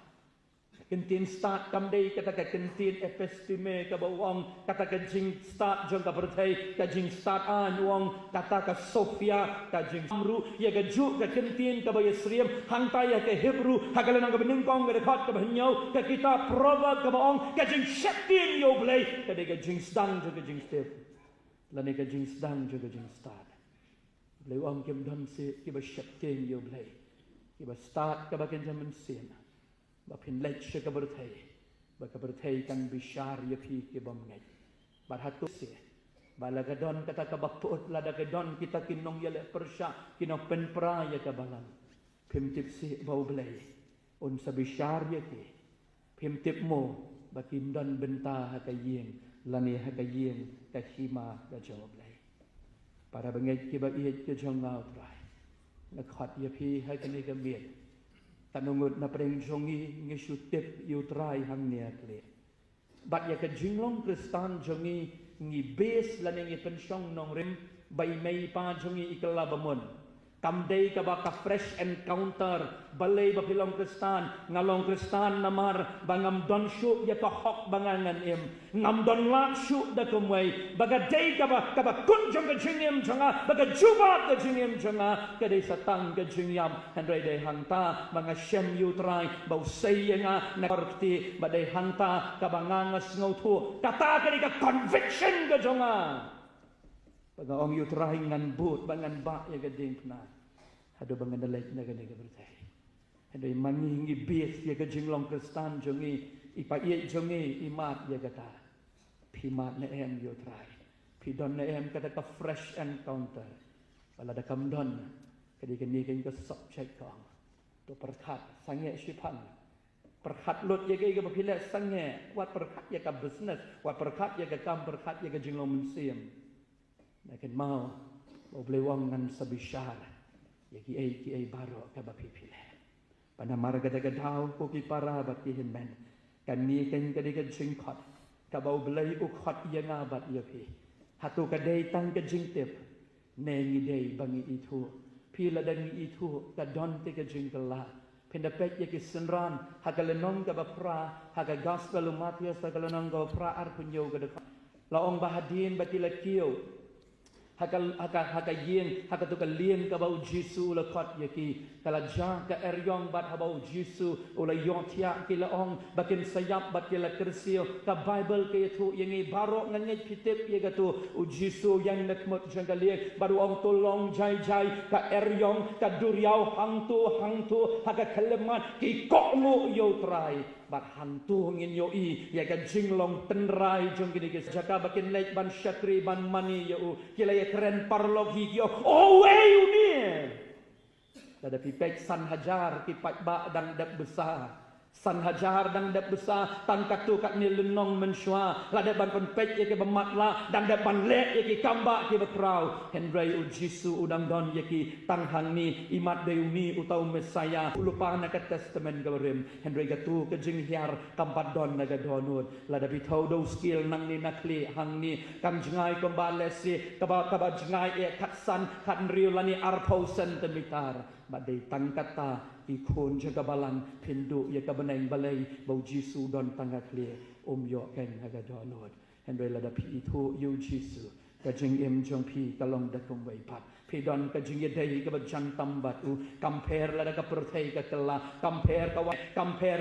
kentin start kam dei kata ka kentin episteme ka ba wang kata ka jing start jong ka berthai ka jing start an wang kata ka Sofia ka jing amru ye ka ju ka kentin ka ba yesriem hang ta ya ka Hebrew ha ka lenang ka bening kong ka khot ka nyau ka kita proverb ka ba ong ka jing sheptin yo blai ka de ka jing stang jo ka jing step lani ka jing stang jo ka jing start blai wang kem don se ki ba sheptin yo blai ki ba start ka ba ken jaman sen ba pin lech ka berthai ba ka berthai kan bishar ya phi ke bam ngai ba hatu se ba la ga don kata ka ba pot la da ga don kita kinong ya le persha kinong pen pra ya ka balam phim tip se bau blai on sa bishar ya ke phim tip mo ba kim don benta ha ka yeng lani ha ka yeng ka hima ga jawab blai para bangai ke ba ye ke jong ngau trai na khat ya phi ha ka ni ka miet tanungut na preng jongi ngi tip yu trai hang nia kle bat ya ka jinglong kristan jongi ngi base la ngi pensyong nong rim bai mei pa jongi ikla bamon kam dei ka ba ka fresh encounter balai ba pilong kristan ngalong kristan namar bangam don shu ya ka hok bangangan em ngam don la shu da kumwai baga dei ka ba kun jong ka jingem jonga baga juba ka jingem jonga ka dei satang ka jingyam handrai dei hangta banga shem yu trai bau sei nga na korti ba dei hangta ka bangangas ngau thu kata ka dei ka conviction ka jonga baga ong yu trai ngan but bangan ba ya ka ding na hado bangan dalek na ka ne ka bertai hado mani ngi base ya ka jinglong kristan jongi ipa ye jongi imat ya kata pimat na em yu trai pi don na em kata ka fresh encounter bala da kam don ka di ka ni ka subject kong to perkhat sange shipan perkhat lot ya ka ba phile sange wat perkhat ya ka business wat perkhat ya ka kam perkhat ya ka jinglong museum nakin mau boleh wang ngan sabishar ya ki ai baro ka ba pipile pada marga daga dau ko ki para bat ki hinmen kan ni kan ka de ka jingkot ka ba boleh u khot ya ngabat ya pi hatu ka dei tang ka jingtep ne ngi dei bangi itu pi la dang itu ka don te ka jingkala pinda pek ya ki senran hagalenong ka ba pra haga gospel Matius hagalenong ka pra ar punyo ka de la ong bahadin batila kiyo haka yen haka tu ka lien ka bau Jesu la khot yaki kala ja ka eryong bat habau Jesu ola yotia ki la ong bakin sayap bat ki la kersio ka Bible ke tu yang i barok nganget kitip ye ka tu u Jesu yang nakmot janggalie baru ong tolong jai ka eryong ka duriau hangtu haka kelemat ki kokmu yo trai bat hantu ngin yo i ya ka jinglong tenrai jong kini ke jaka bakin lek ban syakri ban mani yo kila ya keren parlogi yo oh way ni ada pipek san hajar pipak ba dang dak besar san hajar dang dak besar tan katu kat ni lenong mensyua la dak ban penpek ye ke bematla dang dak ban lek ye ke kamba ke bekrau hendrai u Jesu udang don ye ki tang hang ni imat deuni utau Mesaya lupa na ka testament garim hendrai gatu ke jing hiar kampat don na ga donut la dak bitau do skill nang ni nakli hang ni kam jingai ko balesi ka ba jingai e katsan kan riu lani arpau sentimeter badai tang kata ikon jaga balang pindu ya ka beneng balai bau Jesu don tangga kle yo ken aga donot hendrai la da pi itu yu Jesu ka jing em jong pi kalong da kum wai pat Pidon ka jing yedai ka bajantam batu compare la ka perthei ka kala compare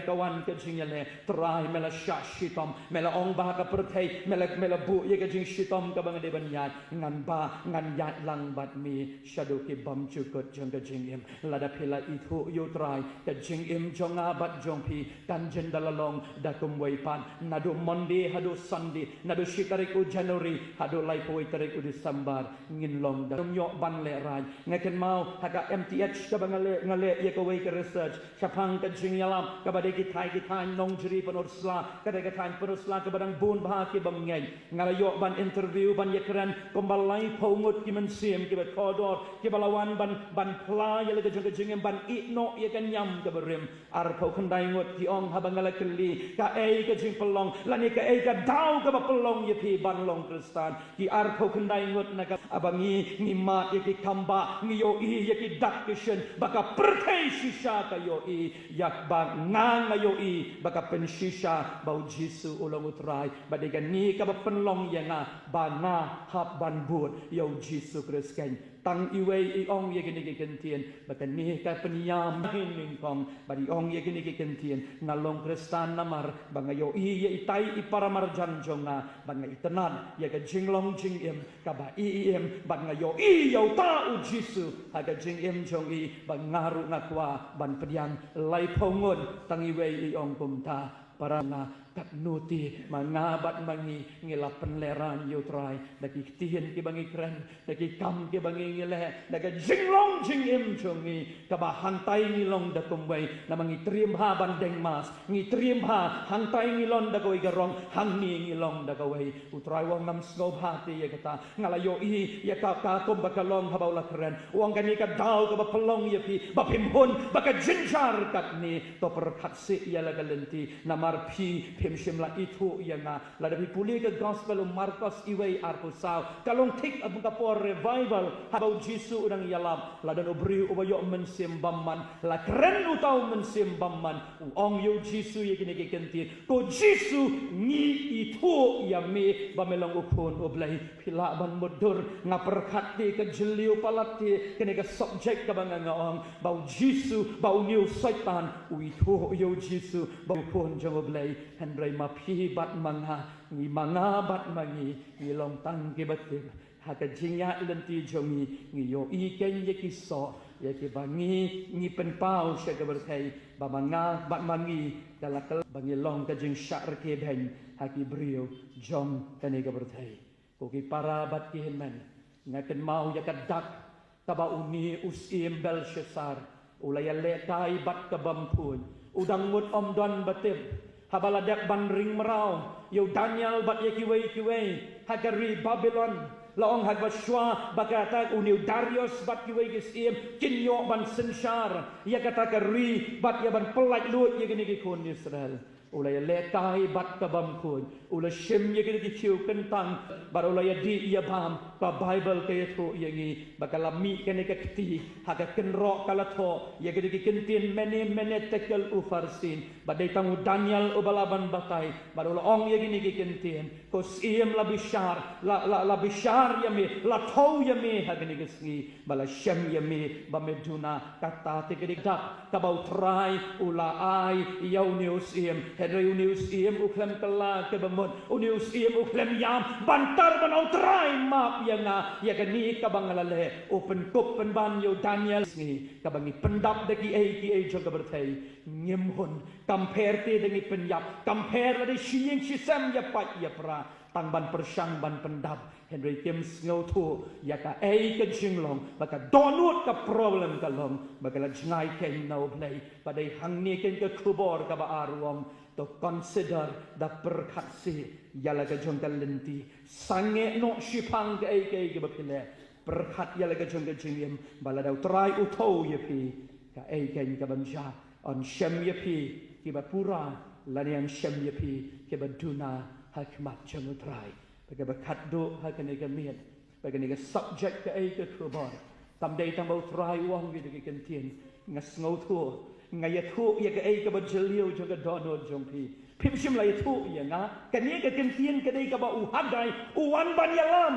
ka wan ka jing le try mela shashitom mela ong ba ka perthei mela bu ye ka jing shitom ka bang de banyat ngan ba ngan yat lang bat mi shadow ki bam chukot jong ka jing im la da phila I thu yu try ka jing im jonga bat jong pi kan jen dalalong da kum wei pan nadu Monday hadu Sunday nadu shikarik u January hadu lai poi tarik u December ngin long da nyok ban le raj ngaken mau haka MTH ka ngale ye ko wei ka research chapang ka jing yalam ka bade ki thai nong jri panor sla ka de ka thai panor sla ka badang bun bah ki bam ngai ngala yo ban interview ban ye kran kombalai pongut ki men sim ki bet kodor ki balawan ban pla ye le ka jing ban I no ye kan nyam ka berim ar pau khandai ngot ki ong habangala kli ka ei ka jing pelong lani ka ei ka dau ka ba pelong ye pi ban long kristan ki ar pau khandai ngot na ka abangi ni mat ye ki kamba ni yo I ye ki dakishen baka perthei shisha ka yo I yak ba ngang yo I baka pen shisha bau jisu ulong utrai badega ni ka ba penlong ye nga ba nga hab ban but yo jisu krisken tang iwei I ong ye gini ki kentien baka ni ka penyam hin kong badi ong ye gini ki kentien ngalong kristan namar banga yo I ye itai I paramar janjonga banga itenan ye ka jinglong jing im ka ba I im banga yo I yo ta u jisu ha ka jing im jong I bangaru ngakwa ban pediang lai pongon tang iwei I ong kum ta parana kat nuti mangabat mangi ngila penleran yo try daki tien ki bangi kren daki kam ki bangi ngile daga jinglong jing im chungi ka ba hantai ngilong da kumwei na mangi trim ha bandeng mas ngi trim ha hantai ngilon da koi garong hang ni ngilong da koi utrai wong nam snob hati ye kata ngala yo I ya ka kum bakalong ha baula kren wong kani ka dau ka ba pelong ye pi ba pimhun baka jinjar kat ni to perkat si ya la galenti namar pi pimshim la itu yana la dapi puli ke gospel Markus iwei arpusau kalong tik abung kapor revival habau jisu udang yalam la dan ubri ubayo mensim bamman la keren utau mensim bamman ong yo jisu ye kini kenti ko jisu ni itu yami bamelong upun oblai pila ban mudur ngaperkhati ke jeliu palati kini ke subject ka banganga ong bau jisu bau new satan itu yo jisu bau pun jong oblai hendrai pi bat manga ni manga bat mangi ni long tang ke batim ha ka jingya lenti jongi ni yo I ken ye ki so ye ki bangi ni pen pau she ka berthai ba manga bat mangi kala kala bangi long ka jing syar ke ben ha ki brio jong ka ni ka berthai ko ki para bat ki men ngaken mau ya ka dak ka ba uni usim Belshazzar ulaya le kai bat ka bampun udang mut om don batim habaladak ban ring merau yo Daniel bat ye kiwei hagari Babylon laong hagba shwa bakata uniu Darius bat kiwei gisim kinyo ban senshar ya kata kari bat ya ban pelaj lut ye gini ki kun Israel ulai letai bat ka bampun ulai shim ye gini ki chiu kentang bar ulai di ya bam ka Bible ke tu ye ngi bakala mi kene ka kti haga kenro kala tho ye gini ki kentin mene tekel ufarsin badai tangu Daniel ubalaban batai bar ulai ong ye gini ki kentin ko sim la bishar la bishar ye mi la tho ye mi haga ni gisngi bala shem ye mi ba meduna kata te gini dak ka bau trai ula ai yau news im Henry unius im uklem kala ke bamon unius im uklem yam bantar ban outrai map yang ya gani ka bangalale open cup pen ban yo Daniel ni ka bangi pendap deki ai jo ka berthai ngimhun compare te dengan penyap compare la shiying shisam ya pat ya pra tang ban persang ban pendap Henry James ngau tu ya ka ai ka jinglong baka donut ka problem ka long baka la jingai ken no play padai hang ni ken ka kubor ka ba arwong to consider da perkatsi yala ka jong ka lenti sange no shipang ka ai ka bapile perkat yala ka jong ka jingim bala dau try uto ye pi ka ai ken ka banja on shem ye pi ki ba pura lani an shem ye pi ki ba duna hakmat jong try baka bakat do hakane ka miet baka ni ka subject ka ai ka kubor tam dai tam bau try wong gi de kentien ngas ngau tu ngaya tu ya ka ai ka ba jeliu jong ka donod jong pi pimshim la tu ya nga ka ni ka kentien ka dai ka ba u hadai u wan ban yalam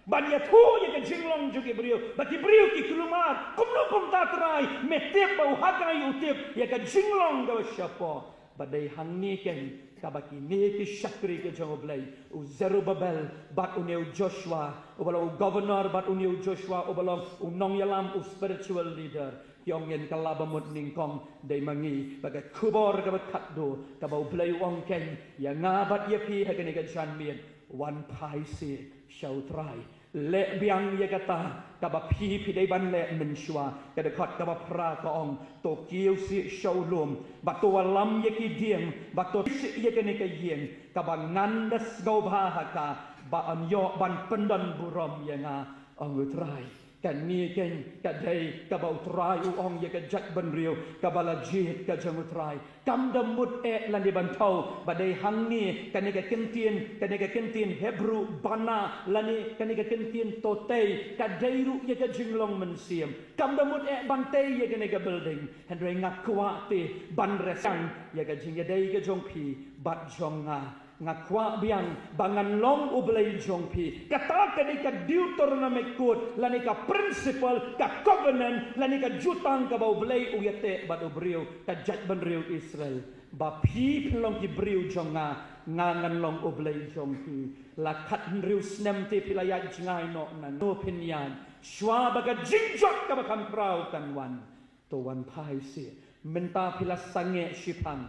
Banyak tu yang kejinglong juga beriu, bagi beriu ki kelumar, kumno tatrai, metep bau hakai utip, yang kejinglong gawa siapa, badai hangni ken, kabaki ni ki syakri ke jangoblay, u Zerubbabel bat uneu Joshua, u balau governor bat uneu Joshua, u balau nong yalam u spiritual leader. Yang yen kalabamut ningkong day mangi bagai kubor kabat katdo kabau blay wong ken yang ngabat yapi hagani ka janmien wan pai si shau try le biang ye kata kaba pi day ban le menshua kada khat kaba pra ka ong to kiu si shau lum ba to lam ye ki diem ba to si ye kani ka yen kaba ngandas go ba haka ba an yo ban pendan burom ye nga ong try kan ni ken kadai kabau trai uong ye ka jat ban riu kabala jit ka jangu trai kam damut lan di bantau badai hang ni kan ni ka kentin Hebrew bana lani kan ni ka kentin totei kadai ru ye ka jinglong mensiam kam damut bantai ye ka ni ka building hendrai ngakwa te ban resang ye ka jing ye dai ka jong pi bat jonga ngakwa biang bangan long ublay jongpi kata kani ka Deuteronomy code lani ka principle ka covenant lani ka jutang ka ublay uyate bad ubriu ka jat banriu Israel ba pi long ki briu jonga ngangan long ublay jongpi la kat riu snem te pilayat jingai no na no pinyan shwa baga jingjot ka bakam prau kan wan to wan pai si menta pila sange shipang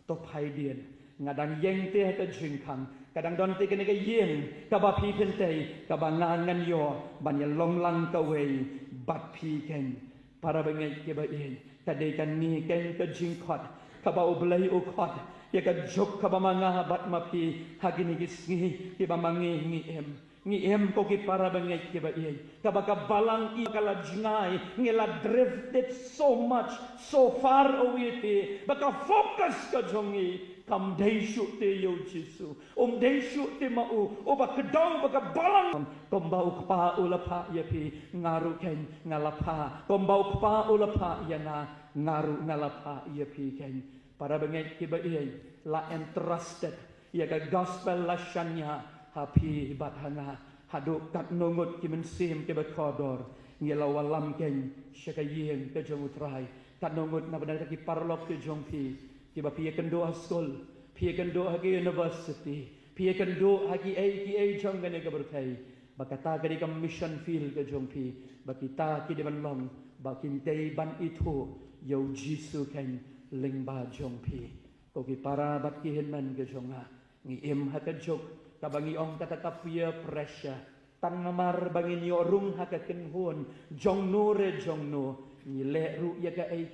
to pai dien ngadang yeng te ka jingkang kadang don te kene ka yeng ka ba pi pentei ka ba ngan yo ban ya long lang ka wei bat pi ken para bengai ke ba yen ka de kan ni ken ka jingkot ka ba ublai u khot ya ka jok ka ba manga bat ma pi hagini gisngi ke ba mangi ngi em ko ki para bengai ke ba yen ka ba ka balang i kala jingai ngela drifted so much so far away te ba ka focus ka jongi kam deishu te yo Jesu deishu te mau oba kedau baka balang kombau kpa ulapa yapi ngaru ken ngalapa kombau kpa ulapa yana ngaru ngalapa yapi ken para bengai kiba iai la entrusted ya ka gospel la shanya hapi bathanga hadu kat nongot ki mensim ke bakodor ngela walam ken syakayeng ke jongutrai kat nongot na benar ki parlok ke jongpi kiba pia kendo askol pia kendo hagi university pia kendo hagi AKA jonggane ka bertai bakata kadi kam mission field ke jongpi bakita ki de long bakin tei ban itu yo jisu ken lingba jongpi ko ki para bat ki henman ke jonga ngi em haka jok kabangi ong kata kapia pressure tang namar bangin yo rung haka kenhun jongnore jongno nile ru ya ka ai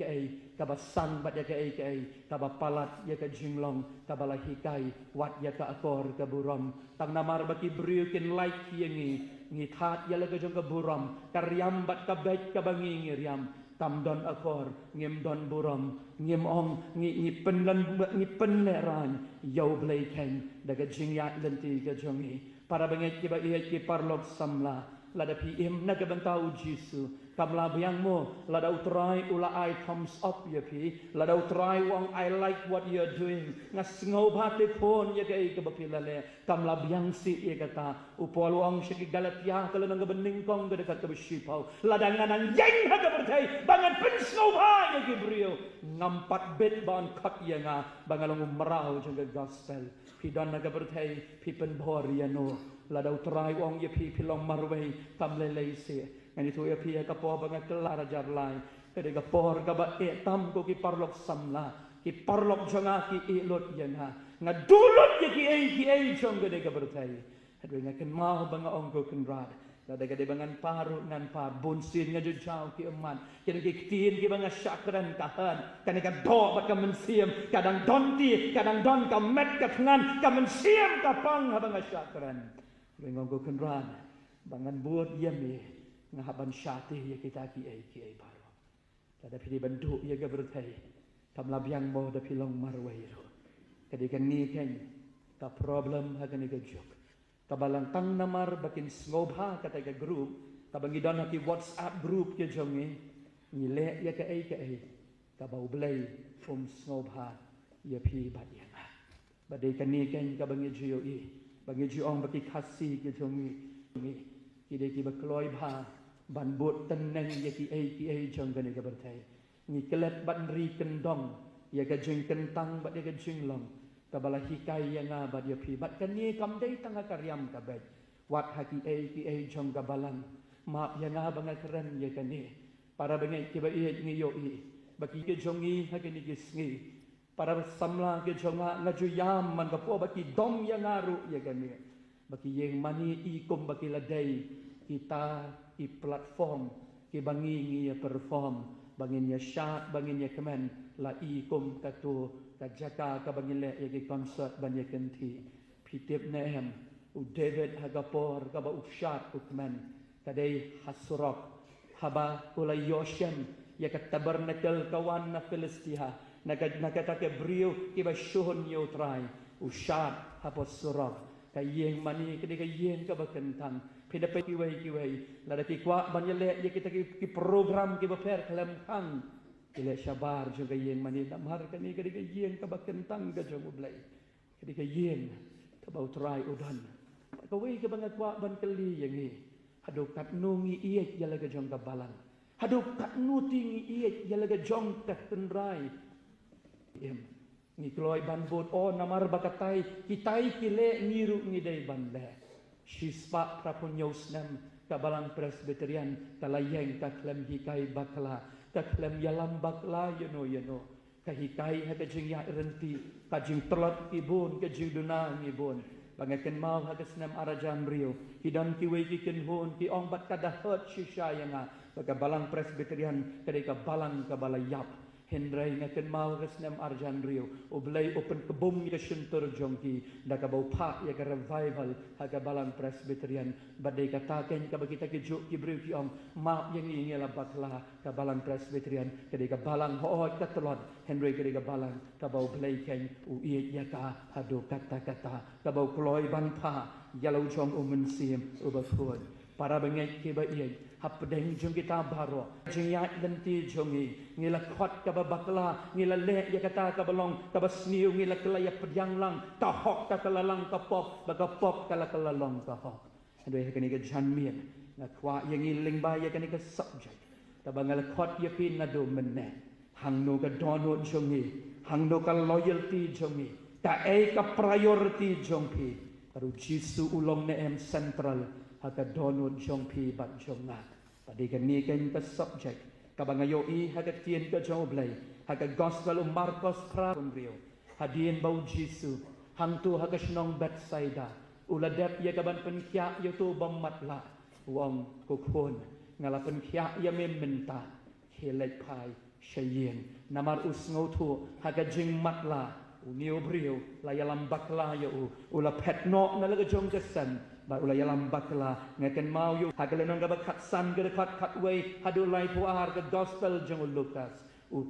kabasang bat ya ka ai kabapalat ya ka jinglong kabala hikai wat ya ka akor ka buram tang namar baki briukin like yengi ngithat ya la ka jong ka buram karyam bat ka bet ka bangi ngiriam tamdon akor ngem don buram ngem ong ngi penleran yau blai ken daga jingyat lenti ka jongi para banget ki ba ki parlok samla lada pi im na ka bantau Jesu kamla biang mo lada utrai ula I thumbs up ya pi lada utrai wong I like what you're doing ngas ngau bate phone ya kai ka bapilale kamla biang si ya kata upol wong syaki Galatia kalau nang bening kong ka dekat ka besipau lada nganang yeng ha ka bertai bangan pensau ba ya ki brio ngampat bet ban khat ya nga bangalong merau jang gospel pi don na ka bertai pi pen bor ya no lada utrai wong ya pi pilong marwei kamlelei se ngani tu ya pi ka po bangat kelar jar lai kede ka por ka ba tam ko ki parlok samla ki parlok jonga ki ilot yana ngadulot ya ki ai jong kede ka bertai hadu ngaken mau banga ong ko kenrad lada kede bangan paru nan par bunsin nga jauh ki eman kede ki tin ki banga syakran kahan kan ka do ba ka mensiam kadang donti kadang don ka met ka tngan ka mensiam ka pang ha banga syakran ngong ko kenrad bangan buat yami ngahaban syati ya kita ki baru tada pili bentuk ya ga bertai tam labiang mo da pilong marwairo kadikan ni ken ka problem ha kan ga jok kabalang tang namar bakin snobha kata ga group kabangi don ki WhatsApp group ke jongi ngile ya ka ka bau blai snobha ya pi badya badai kan ni ken kabangi jioi bangi jiong baki kasih ke jongi Kide ki bakloi bha ban bot teneng ye ki ai jong gane ka bertai. Ni kelet ban ri kendong ye ka jing kentang bat ye ka jing long. Ka bala hikai yang bat ye pi bat kan ni kam dei tanga karyam ka bet. Wat haki ai jong ka balang. Ma yang banga keren ye ka ni. Para bengai ki ba ye ngi yo i. Baki ke jongi haki ni gisngi. Para samla ke jonga ngaju yam man ka po baki dom yang ngaru ye ka ni. Baki yang mani ikum baki ladai kita i platform ki bangi ngi perform bangin ya syat bangin ya kemen la ikum katu ka jaka ka bangin le ye concert ban ye kenti pitip nehem u David hagapor ka ba ushat u kemen kadai hasrok haba ulai yoshem ya ka tabernacle kawan na Filistia nakata ke brio ki ba shuhun yo trai ushat hapos surok kayeng mani kedi kayeng ka bakentang pida pe kiwai la daki kwa banyale ye kita ki program ki baper kalam kang ile shabar jo kayeng mani damhar kani kedi kayeng ka bakentang ga jo blai kedi kayeng ka bau trai udan ka wei ka bangat kwa ban kali yang ni hadu kat nungi iet yala ga jong ka balang hadu kat nutingi iet yala ga jong ka tenrai ni kloi ban bot o namar bakatai kitai kile ngiru ngidai ban le shispa prapunyos nam kabalang presbyterian kalayeng kaklem hikai bakla kaklem yalam bakla yono kahikai hakajing ya renti kajing telot ibun kajing duna ngibun bangaken mau hagasnam arajan rio hidan kiwe kiken hon ki ong bat kada hot shisha yanga kabalang presbyterian kadai kabalang kabalayap Hendrai ngaken mau resnem arjan rio oblay open kebum ya shuntur jongki da ka bau pa ya ka revival haga balang presbyterian badai kata ken ka bagita ki juk ki brio ki om ma yang ni ngela batla ka balang presbyterian kadai ka balang ho ka telot Hendrai kadai ka balang ka bau blay ken u iet ya ka hado kata ka bau kloi ban pa yalau jong sim ubafun para bengai ke ba iet hapdeng jong kita baro jiyat lenti jongi ngila khot ka bakla ngila le ya kata ka balong ka basniu ngila kelaya pedyang lang ka hok ka kalalang ka pop baka pop kala kalalong ka hok adoi kani ka janmien na kwa yang iling ba ya kani ka subject ta bangal khot ya pin na do menne hangno ka dono jongi hangno ka loyalty jongi ta ka priority jongpi taru jisu ulong ne em central haka donut jong pi bat jong nga tadi kan ni kan ka subject ka bangayo i haka tien ka jong blai haka gospel Marcos pun rio hadien bau Jisu hantu haka snong Bethsaida uladep ya ka ban penkia yo tu bamatla wong kokon ngala penkia ya mementa helek pai shayen namar usngau tu haka jing matla uniu brio la yalam bakla yo ula petno na la jong kesan ba ulai yalam bakla ngaken mau yu hagalenong ga kat san ga kat way hadu lai puar ga gospel jong Lukas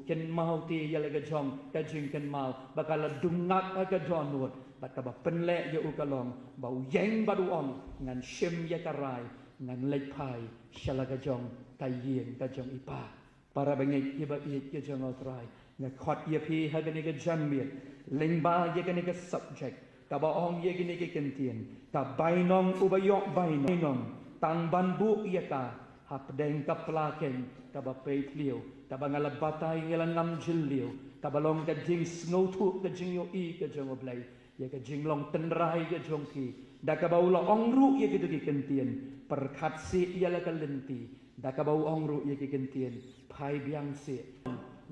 ken mau ti yala ga jong ka jing ken mau bakal dungak ga donut bat ka ba penle yu kalong bau yeng badu on ngan shim ya karai ngan lek pai shala ga jong kayien ga jong ipa para bengai ye ba ye jong otrai nga khot ye pi hagani ga janmien lengba ye ga ga subject kabaong ye gini ke kentien ka bainong ubayok bainong tang banbu ye ka hapdeng ka plaken ka ba peitliu ka bangala batay ngelan ngam jilliu ka balong ka jing sngotu ka jing yo i ka jong oblay ye ka jing long tenrai ka jong ki da ka baula ongru ye gitu ke kentien perkatsi ye la ka lenti da ka bau ongru ye ke kentien pai biang si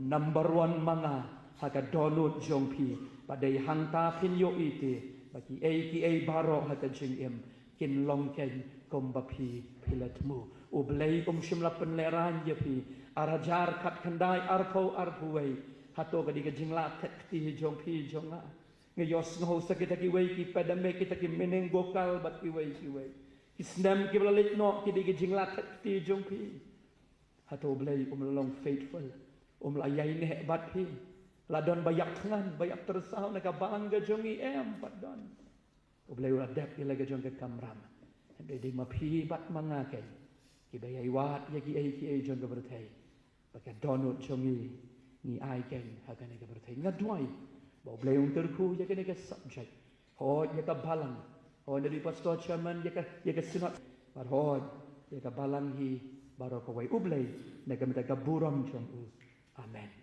number 1 manga haka donut jong pi padai hangta pin yo ite bagi ki baro haka jing em kin long ken kom bapi pilatmu ublei shimla penleran ye pi arajar kat kandai arpo arpuwei hato kadi jing la tekti jong pi jonga ngeyos ngo sakita ki wei ki padame kita ki meneng gokal bat ki wei isnam ki balalit no ki jing la tekti jong pi hato ublei long faithful layai ne bat pi ladon bayak ngan bayak tersau nak balang gajongi em padon oblei adap ila gajong ke kamram ande di mapi bat mangake ki bayai wat ya ki ai jong ke berthai baka donut jongi ni ai ken hakane ke berthai ngadwai oblei terku ya ke subject ho ya ka balang ho dari pastor chairman ya ka sinot barhod ya kabalang hi baro kawai ublay nagamita kaburam jong u. Amen.